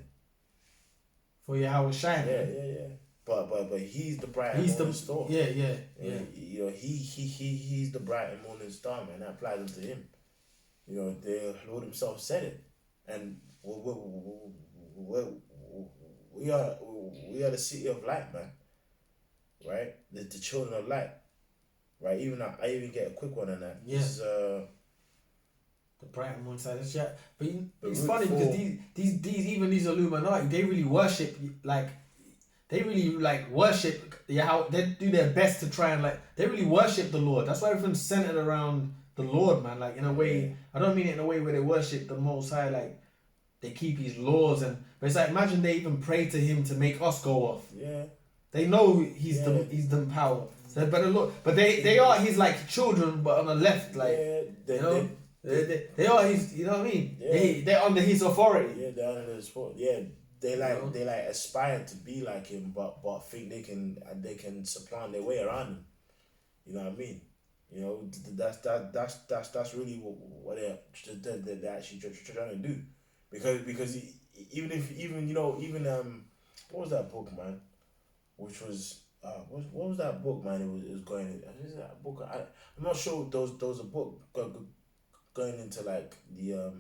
For Yahweh Shai. Yeah. But he's the bright and morning star. Yeah. You know, he's the bright and morning star, man. That applies unto him. You know, the Lord himself said it. And we are the city of light, man. Right? The children of light. Right? I even get a quick one on that. Yeah. This is, the bright and morning side. Yeah. But it's funny because these Illuminati, they really worship how they do their best to try and they really worship the Lord. That's why everything's centered around the Lord, man. Like in a way, I don't mean it in a way where they worship the Most High, like they keep his laws but it's like imagine they even pray to him to make us go off. Yeah. They know he's the power. So, but they are his like children, but on the left, like they are his. You know what I mean? Yeah. They're under his authority. Yeah, they're under his authority. Yeah. They aspire to be like him, but think they can supplant their way around him. You know what I mean? You know, that's really what they're actually trying to do, because what was that book, man? Which was what was that book, man? It was going. Is that book? I'm not sure. There was a book going into like the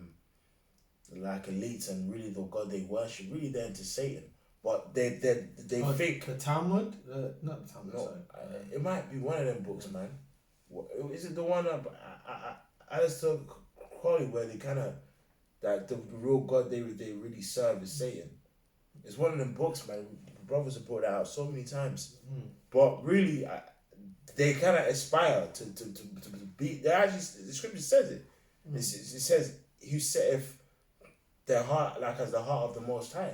like elites and really the God they worship, really they're into Satan, but they think the Talmud, not the Talmud. No, it might be one of them books, man. Is it the one Alistair Crowley where they kind of that the real God they really serve is Satan? It's one of them books, man. Brothers have brought that out so many times, but really they kind of aspire to be. They actually the scripture says it. It says you saith their heart like as the heart of the Most High,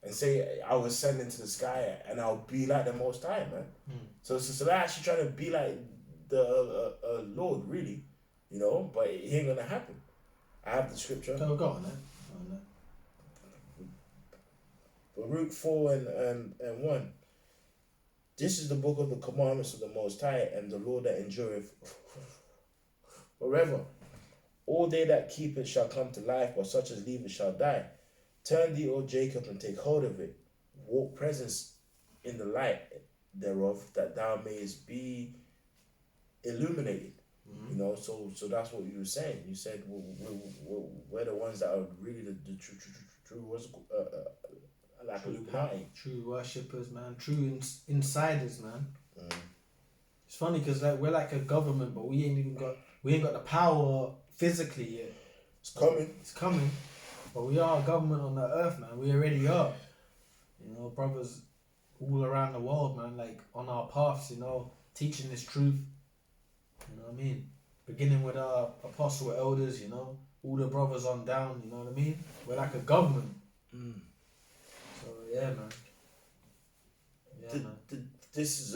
and say I was sent into the sky and I'll be like the Most High, man. So they're actually trying to be like the Lord, really, you know. But it ain't gonna happen. I have the scripture. So go on, Baruch 4 and 1. This is the book of the commandments of the Most High, and the law that endureth forever. All they that keep it shall come to life, but such as leave it shall die. Turn thee, O Jacob, and take hold of it. Walk presence in the light thereof, that thou mayest be illuminated. You know, so that's what you were saying. You said we're the ones that are really the true like Illuminati. True worshippers, man. True insiders, man. It's funny because like we're like a government, but we ain't got the power physically yet. It's coming. But we are a government on the earth, man. We already are. You know, brothers all around the world, man, like on our paths, you know, teaching this truth. You know what I mean? Beginning with our apostle elders, you know, all the brothers on down, you know what I mean? We're like a government. So yeah, man. This is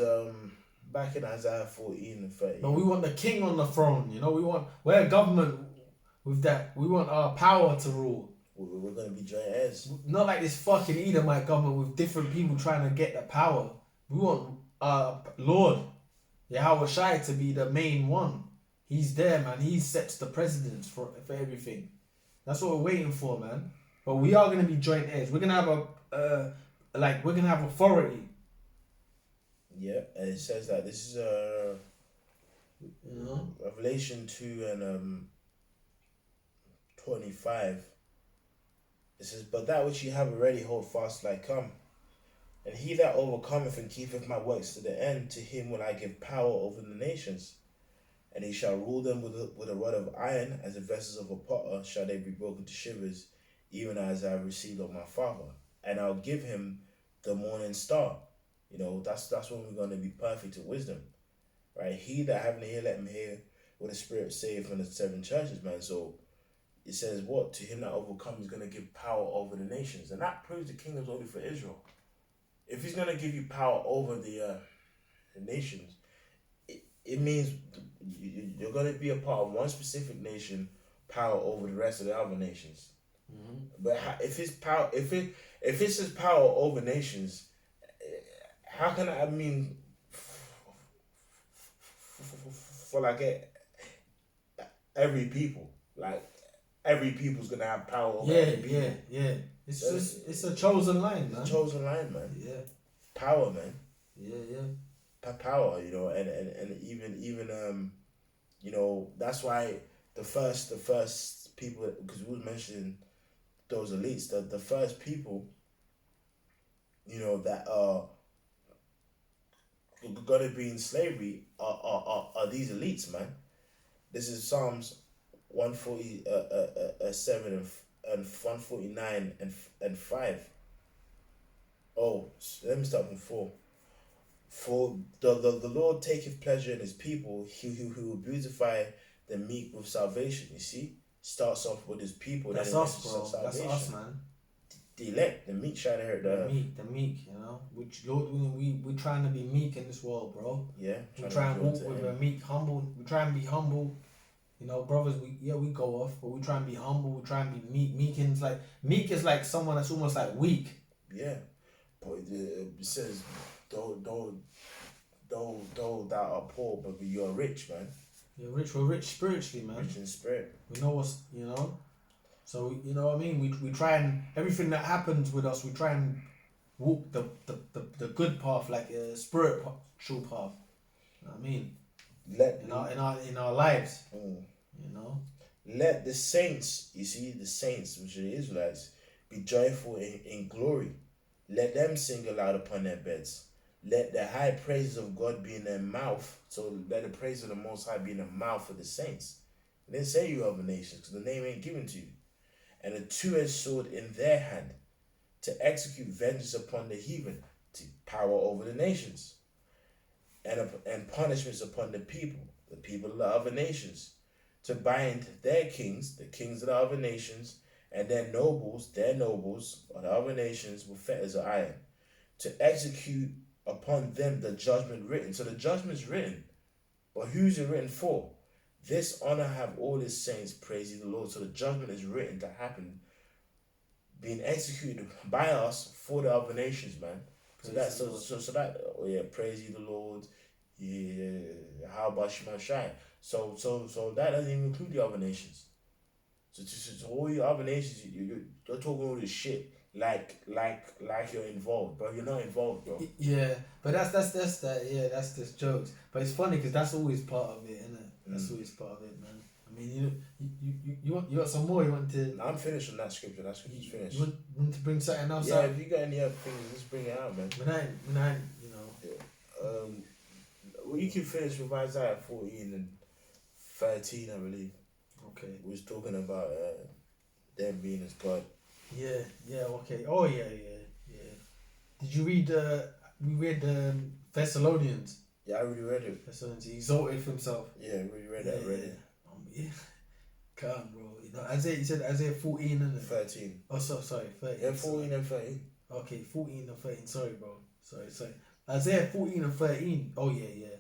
back in Isaiah 14 and 30. But we want the king on the throne, you know. We're a government with that. We want our power to rule. We're gonna be joint heirs. Not like this fucking Edomite government with different people trying to get the power. We want Lord Yahweh Shai to be the main one. He's there, man. He sets the precedence for everything. That's what we're waiting for, man. But we are gonna be joint heirs. We're gonna have we're gonna have authority. Yeah, and it says that this is You know. Revelation 2 and 25. It says, "But that which ye have already hold fast till I come. And he that overcometh and keepeth my works to the end, to him will I give power over the nations. And he shall rule them with a rod of iron, as the vessels of a potter shall they be broken to shivers, even as I have received of my Father. And I'll give him the morning star." You know, that's when we're going to be perfect in wisdom. Right? He that having an ear, let him hear what the Spirit saith from the seven churches, man. So it says, what? To him that overcomes is going to give power over the nations. And that proves the kingdom's only for Israel. If he's going to give you power over the nations, it means you're going to be a part of one specific nation, power over the rest of the other nations. Mm-hmm. But if it's his power over nations, how can I mean for like every people, like every people's gonna have power over every people. Yeah. It's a chosen line, man. It's a chosen line, man. Yeah. Power, man. Yeah. Power, you know, and even you know, that's why the first people, because we was mentioning those elites, the first people, you know, that are gonna be in slavery are these elites, man. This is Psalms 147 and 149 and 5. Oh, let me start from 4. For the Lord taketh pleasure in his people, he will beautify the meek with salvation. You see? Starts off with his people. That's us, bro. That's us, man. The elect, the meek shall inherit the meek, you know. We're trying to be meek in this world, bro. Yeah. We try and walk with a meek, humble. We try and be humble. You know, brothers, we go off, but we try and be humble. We try and be meek. Meek is like someone that's almost like weak. Yeah, but it says, "Though thou art poor, but you are rich, man." You're rich. We're rich spiritually, man. Rich in spirit. We know what's, you know. So you know what I mean. We try and everything that happens with us, we try and walk the good path, like a spiritual path. You know what I mean? In our lives. You know. Let the saints, you see, the saints, which are the Israelites, be joyful in glory. Let them sing aloud upon their beds. Let the high praises of God be in their mouth. So let the praise of the Most High be in the mouth of the saints. It didn't say you other nations, because the name ain't given to you. And a two-edged sword in their hand, to execute vengeance upon the heathen, to power over the nations, and punishments upon the people of the other nations, to bind their kings, the kings of the other nations, and their nobles, of the other nations, with fetters of iron, to execute upon them the judgment written. So the judgment's written, but who's it written for? This honor have all his saints, praise ye the Lord. So the judgment is written to happen, being executed by us for the other nations, man. So that praise ye the Lord. Yeah, how about Shema Shai? So that doesn't even include the other nations. So all your other nations, you're talking all this shit like you're involved, bro. You're not involved, bro. Yeah, but that's just jokes. But it's funny because that's always part of it, isn't it? That's always part of it, man. I mean, you want some more? You want to? I'm finished on that scripture. That scripture's finished. You want to bring something else out? Yeah, if you got any other things, just bring it out, man. When I, you know. Yeah. Well, you can finish with Isaiah 14 and 13, I believe. Okay. We was talking about them being as God. Yeah, okay. Oh, yeah. Did you read, we read Thessalonians? Yeah, I already read it. Thessalonians, he exalted himself. Yeah, I already read that already. Yeah. Come on, bro. You know, you said Isaiah 14 and 13. Oh, sorry, 13. Yeah, 14 and 13. Okay, 14 and 13. Sorry, bro. Sorry. Isaiah 14 and 13. Oh, yeah.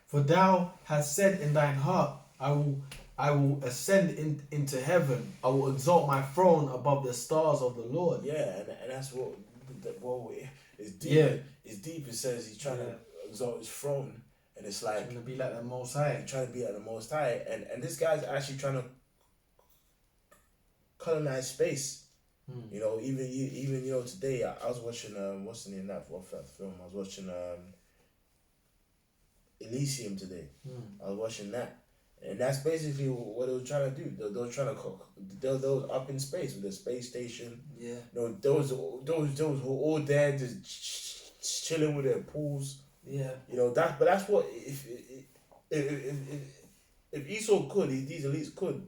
For thou hast said in thine heart, I will ascend into heaven. I will exalt my throne above the stars of the Lord. Yeah, and that's what it's deep. Yeah. It's deep. It says he's trying to exalt his throne, and it's like trying to be like the Most High. He's trying to be like the Most High, and this guy's actually trying to colonize space. You know, even today I was watching what's the name of that film? I was watching Elysium today. I was watching that. And that's basically what they were trying to do. They were trying to cook. They was up in space with the space station. Yeah. You know, those who were all there just chilling with their pools. Yeah. You know that, but that's what if Esau could, these elites could.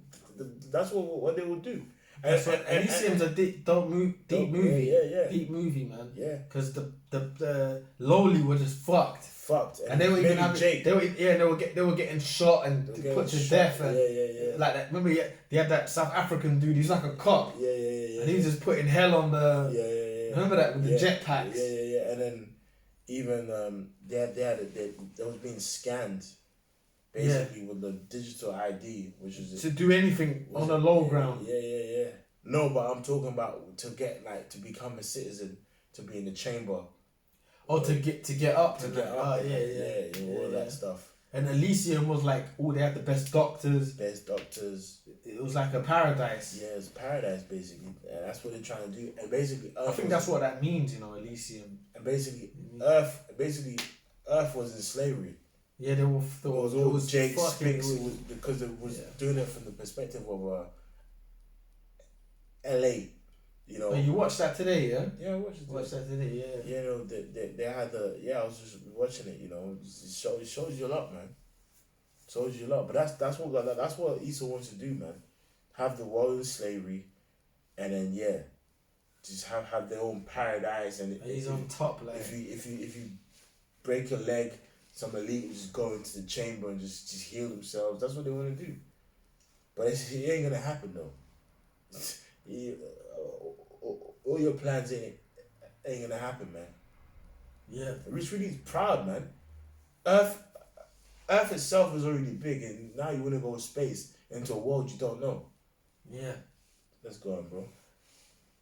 That's what they would do. And Elysium's a deep movie. Yeah. Deep movie, man. Yeah. Because the lowly were just fucked. And they were even having, Jake. they were getting shot and put to death and yeah. like that. Remember, they had that South African dude. He's like a cop. Yeah. And he's just putting hell on the. Yeah. Remember that with the jetpacks. Yeah. And then even they was being scanned, basically with the digital ID, which is to do anything on the low ground. Yeah. No, but I'm talking about to become a citizen, to be in the chamber. Oh, to get up. All that stuff. And Elysium was like, they had the best doctors. It was like a paradise. Yeah, it's paradise basically. And that's what they're trying to do. And basically, I think that's what that means, Elysium. And basically, Earth was in slavery. Yeah, there was Jake Spinks because it was doing it from the perspective of LA. Oh, you watched that today, yeah? Yeah, I watched that today, yeah. You know, they had I was just watching it. It shows you a lot, man. Shows you a lot, but that's what Esau wants to do, man. Have the world in slavery, and then just have their own paradise. And he's on top, like if you break your leg, some elite will just go into the chamber and just heal themselves. That's what they want to do, but it ain't gonna happen though. All your plans ain't gonna happen, man. Yeah. Rich really is proud, man. Earth itself is already big, and now you wanna go space into a world you don't know. Yeah. Let's go on, bro.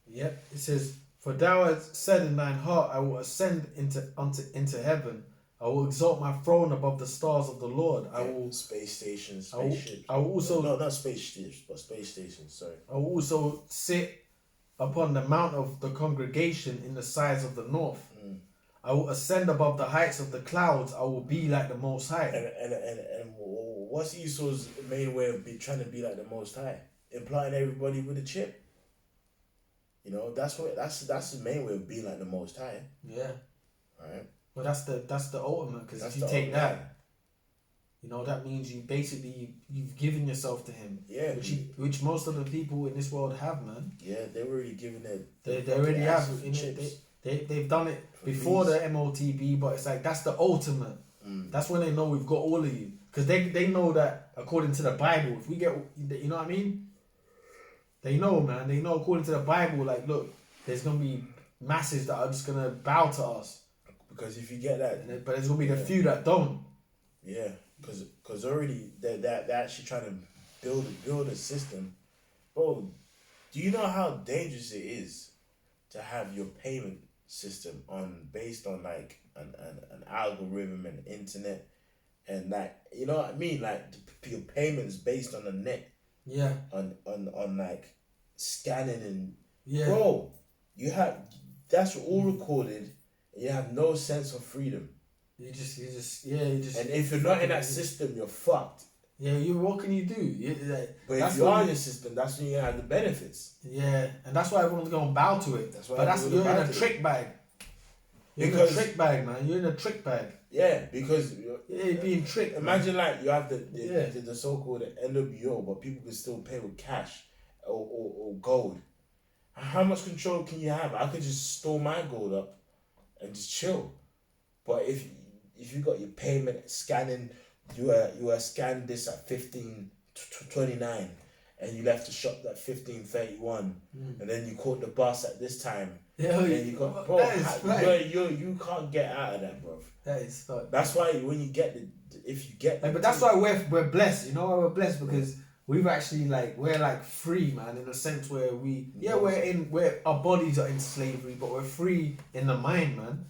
Yep. It says, "For thou hast said in thine heart, I will ascend into heaven. I will exalt my throne above the stars of the Lord. I will space stations, spaceships. I will also not spaceships, but space stations. Sorry. I will also sit upon the mount of the congregation in the sides of the north. I will ascend above the heights of the clouds. I will be like the Most High." And what's Esau's main way of trying to be like the Most High? Implying everybody with a chip. That's the main way of being like the Most High. Yeah. Right. Well, that's the ultimate, because if you take that, that means you've given yourself to him. Yeah. Which most of the people in this world have, man. Yeah, they're already giving it. They already have. They've done it before the MOTB, but it's like that's the ultimate. That's when they know we've got all of you, because they know that according to the Bible, if we get, you know what I mean. They know, man. They know according to the Bible, like, look, there's gonna be masses that are just gonna bow to us. Because if you get that, but there's gonna be the few that don't. Yeah, because already they're actually trying to build a system, bro. Do you know how dangerous it is to have your payment system based on like an algorithm and internet, and like, you know what I mean, like your payments based on the net. Yeah. On like scanning and bro, that's all recorded. You have no sense of freedom. You just. And if you're not in that system, you're fucked. Yeah, what can you do? But if you are in the system, that's when you have the benefits. Yeah, and that's why everyone's gonna bow to it. You're in a trick bag. You're in a trick bag, man. You're in a trick bag. Yeah, because you're being tricked. Imagine, man. Like, you have the so-called NWO, but people can still pay with cash or gold. How much control can you have? I could just store my gold up and just chill. But if you got your payment scanning, you are scanned this at 15:29, and you left the shop at 15:31, and then you caught the bus at this time. Yeah, and then you got, bro, you can't get out of that, bro. That is fucked. That's why when you get but that's why we're blessed. You know why we're blessed? Because we've actually we're like free, man, in a sense where our bodies are in slavery, but we're free in the mind, man.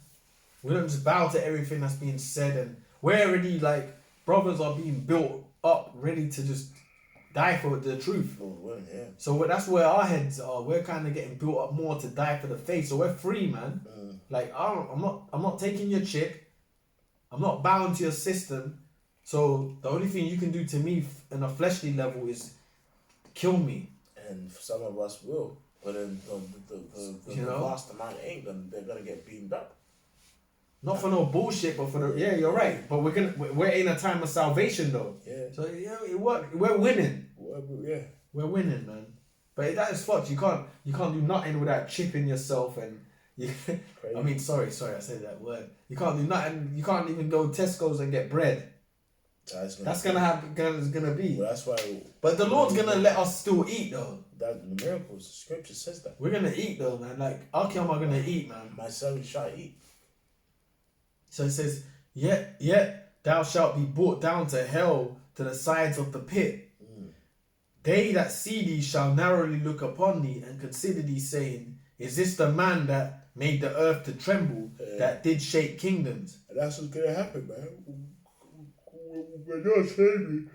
We don't just bow to everything that's being said, and we're already brothers are being built up, ready to just die for the truth. Yeah. So that's where our heads are. We're kind of getting built up more to die for the faith. So we're free, man. I'm not taking your chip. I'm not bound to your system. So the only thing you can do to me on a fleshly level is kill me. And some of us will, but then the vast amount ain't gonna. They're gonna get beamed up. Not for no bullshit, but for the you're right. But we're in a time of salvation though. Yeah. So it worked. We're winning. Yeah. We're winning, man. But that is fucked. You can't do nothing without chipping yourself and. I mean, sorry, I said that word. You can't do nothing. You can't even go Tesco's and get bread. That's gonna happen. It's gonna be. Well, that's why. But the Lord's gonna let us still eat though. That the miracles, the scripture says that. We're gonna eat though, man. Like, how come am I gonna eat, man? My servant shall eat. So it says, yet thou shalt be brought down to hell, to the sides of the pit. They that see thee shall narrowly look upon thee and consider thee, saying, is this the man that made the earth to tremble, that did shake kingdoms? And that's what's gonna happen, man. When you're saving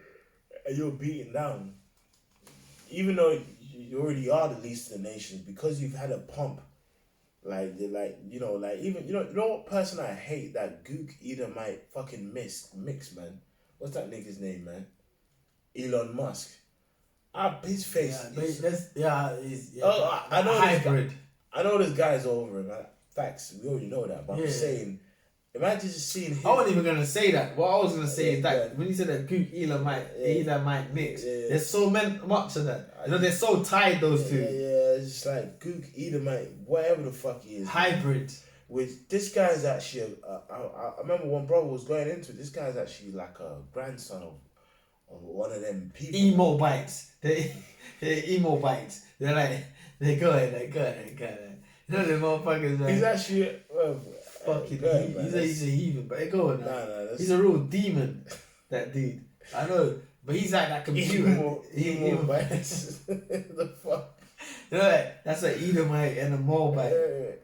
and you're beaten down, even though you already are the least of the nations, because you've had a pump, even what person I hate, that Gook Edomite fucking mix, man. What's that nigga's name, man? Elon Musk. His face. I know hybrid. I know this guy's over him. Facts, we already know that. But I'm saying, imagine just seeing him. I wasn't even gonna say that. What I was gonna say is that when you said that Gook Edomite mix, there's so much of that. They're so tied, those two. Yeah, it's just like Gook Edomite, whatever the fuck he is. Hybrid. With this guy's actually, I remember one brother was going into it. This guy's actually like a grandson of one of them people. Emo bites. They're emo bites. They're like, they're good. You know them motherfuckers, man. He's actually fucking good, he's a heathen, but they're going. Nah, he's a real demon, that dude. I know, but he's like that computer. Emo bites. The fuck. You know that? That's an Edomite and a Moabite.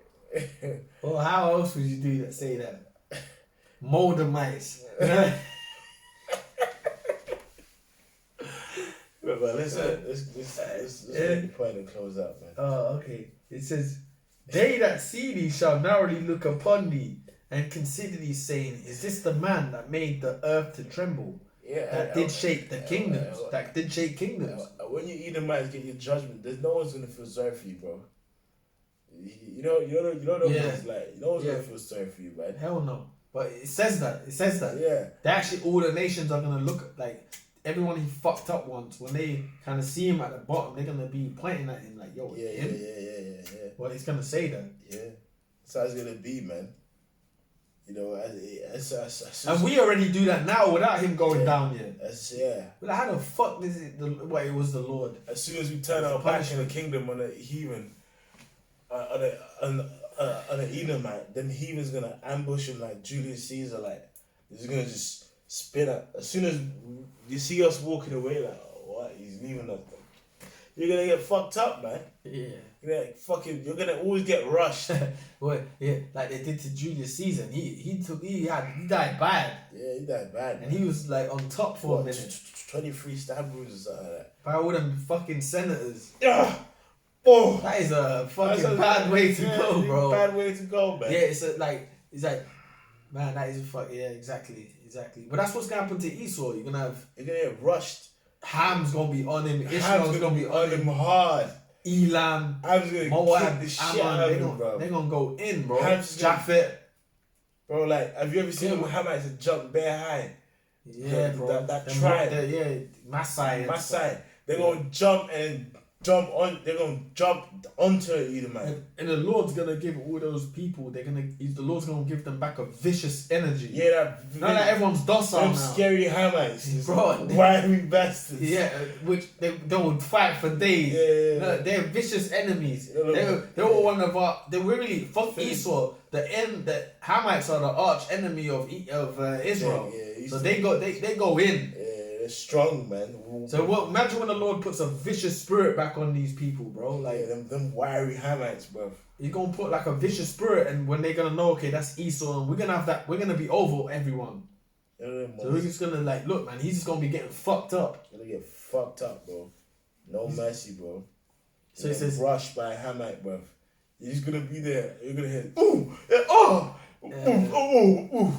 Well, how else would you do that? Say that? Moldamites. But let's make the point and close out, man. Oh, okay. It says, they that see thee shall narrowly look upon thee and consider thee, saying, is this the man that made the earth to tremble? That did shake the kingdoms. That did shake kingdoms. When you Edomites get your judgment, there's no one's gonna feel sorry for you, bro. You know one's like, no one's gonna feel sorry for you, man. Hell no. But it says that. Yeah. They actually, all the nations are gonna look like everyone he fucked up once. When they kind of see him at the bottom, they're gonna be pointing at him like, "Yo, him." Yeah. Well, he's gonna say that. Yeah, that's how it's gonna be, man. You know, and we already do that now without him going down yet. But how the fuck is it? It was the Lord. As soon as we turn our back in the kingdom on a heathen, on an Edomite, then heathen's gonna ambush him like Julius Caesar. Like he's gonna just spin up. As soon as you see us walking away, like, oh, what? He's leaving us. You're gonna get fucked up, man. Yeah. You're gonna always get rushed. Well, yeah, like they did to Julius Caesar. He died bad. Yeah, he died bad. And he was like on top for a minute. 23 stab wounds or something like that. By all them fucking senators. Yeah. Oh, that is a fucking bad way to go, bro. Bad way to go, man. Yeah, it's like, man, that is a fuck. Yeah, exactly. But that's what's gonna happen to Esau. You're gonna get rushed. Ham's gonna be on him. Ishmael's gonna be on him hard. Elam, Ham's gonna Moab, kick the shit out of him, bro. They're gonna go in, bro. Japhet. Bro, like, have you ever seen when Hamites jump bare high? Yeah, bro. That tribe. Maasai. They're gonna jump onto Edomite. And the Lord's gonna give all those people, the Lord's gonna give them back a vicious energy. Yeah, now that everyone's docile now. Scary Hamites. Bro. Wiry bastards. Yeah, which they would fight for days. Yeah. No, they're vicious enemies. They were one of our, they were really, fuck Esau, the Hamites are the arch enemy of Israel. Yeah, so they go in. They're strong, man. So imagine when the Lord puts a vicious spirit back on these people, bro. Like them wiry Hamites, bro. He's gonna put like a vicious spirit, and when they're gonna know, okay, that's Esau, and we're gonna be over everyone. So we're just gonna like, look, man, he's just gonna be getting fucked up. Gonna get fucked up, bro. No mercy, bro. So it says rushed by a Hamite, bro. You're just gonna be there. You're gonna hear, ooh, yeah, oh, ooh.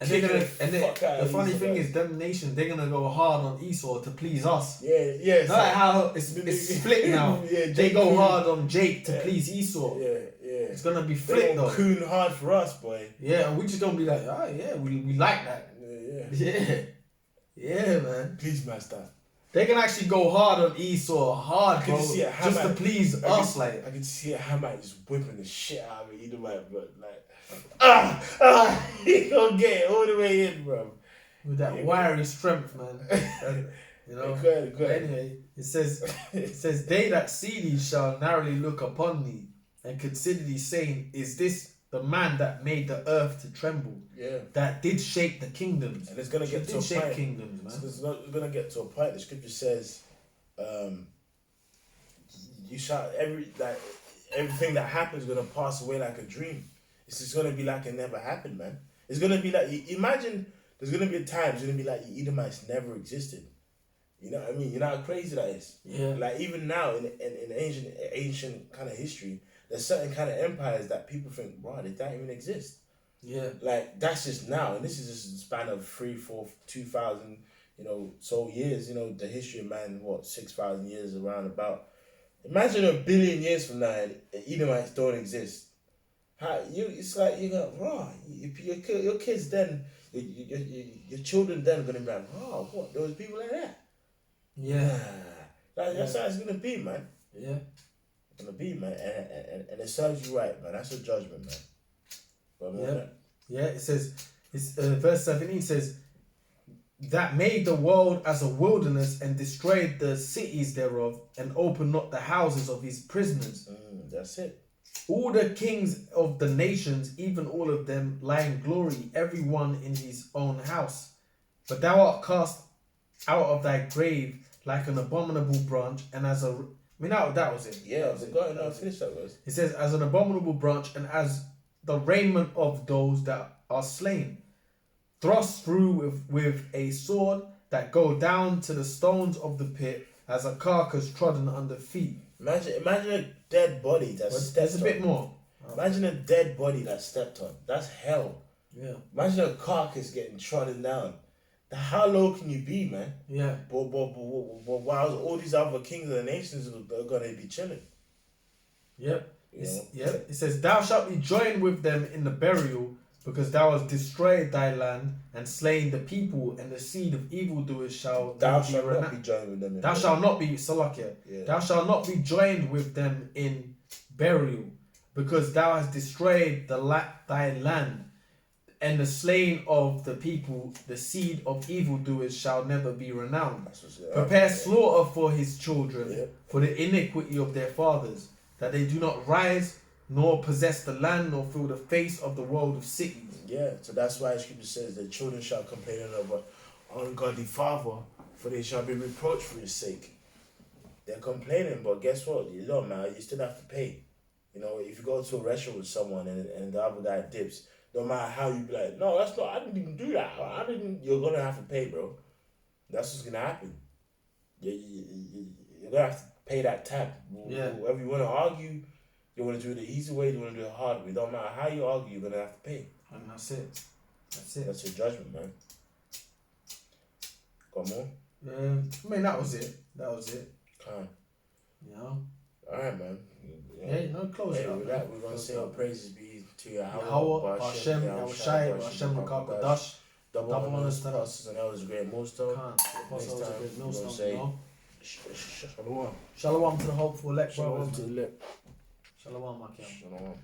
And they're gonna, and fuck out the of funny Esau, thing man. is, them nations, they're gonna go hard on Esau to please us. Yeah. Not like how it's split now. Yeah, They Jake go Coon. hard on Jake to Yeah. please Esau. Yeah. It's gonna be They flipped gonna though. coon hard for us, boy. Yeah, and we just gonna be like, oh yeah, we like that. Yeah. Yeah, man. Please, master. They can actually go hard on Esau, hard, I can bro, see it, just to Hamad. please us, like. I can see a Hamite just whipping the shit out of it, Edomite, but like, he gonna get it all the way in, bro. With that Yeah. wiry strength, man. And, you know. Go ahead. But anyway, it says, they that see thee shall narrowly look upon thee and consider thee, saying, is this the man that made the earth to tremble, Yeah. that did shake the kingdoms? And it's gonna get to a shake point. kingdoms, man. It's gonna get to a point. The scripture says, "You shall everything that happens is gonna pass away like a dream." It's just gonna be like it never happened, man. It's gonna be like, imagine there's gonna be a time it's gonna be like the Edomites never existed. You know what I mean? You know how crazy that is. Yeah. Like even now in ancient kind of history, there's certain kind of empires that people think, wow, they don't even exist. Yeah. Like that's just now, and this is just a span of 3, 4, 2,000, so years. The history of man, 6,000 years around about. Imagine 1 billion years from now, and Edomites don't exist. It's like you go, raw. Your kids then, your children then are gonna be like, oh, what? There was people like that. Yeah. That's how it's gonna be, man. Yeah. It's gonna be, man, and it serves you right, man. That's a judgment, man. But Yeah. Yeah, it says, verse 17 says, that made the world as a wilderness and destroyed the cities thereof and opened not the houses of his prisoners. That's it. All the kings of the nations, even all of them, lie in glory, every one in his own house. But thou art cast out of thy grave like an abominable branch, and as a... that was it. Yeah, finish that verse. It says, as an abominable branch, and as the raiment of those that are slain, thrust through with a sword, that go down to the stones of the pit, as a carcass trodden under feet. Imagine a dead body that's stepped There's a on. bit more. Imagine a dead body that's stepped on. That's hell. Yeah. Imagine a carcass getting trodden down. How low can you be, man? Yeah. But while all these other kings of the nations are gonna be chilling. Yep. It says, thou shalt be joined with them in the burial, because thou hast destroyed thy land and slain the people, and the seed of evildoers shall Thou be shalt not renowned. be joined with them. Thou shalt not be Salakia. Yeah. Thou shalt not be joined with them in burial, because thou hast destroyed thy land, and the slain of the people, the seed of evildoers shall never be renowned. Prepare slaughter for his children, for the iniquity of their fathers, that they do not rise, nor possess the land, nor fill the face of the world of cities. Yeah, so that's why the scripture says the children shall complain of an ungodly father, for they shall be reproached for his sake. They're complaining, but guess what? You don't matter, you still have to pay. If you go to a restaurant with someone and the other guy dips, no matter how you be like, no, that's not, I didn't even do that. You're gonna have to pay, bro. That's what's gonna happen. You're gonna have to pay that tab. Yeah. Whoever you wanna argue, you wanna do it the easy way, you wanna do it the hard way. Don't matter how you argue, you're gonna have to pay. And that's it. That's your judgment, man. Got more? That was it. Come. Alright, man. Close it up. With that, we're gonna say our praises be to Yahweh, Yahweh, Hashem, Yahushai, Hashem, Rakabadash, double honors honors to to us, and that was a great millstone. Next time, we're gonna say Shalom. Shalom to the hopeful elect, Shalom brothers. to the lip. Shalom, Makiam. Shalom.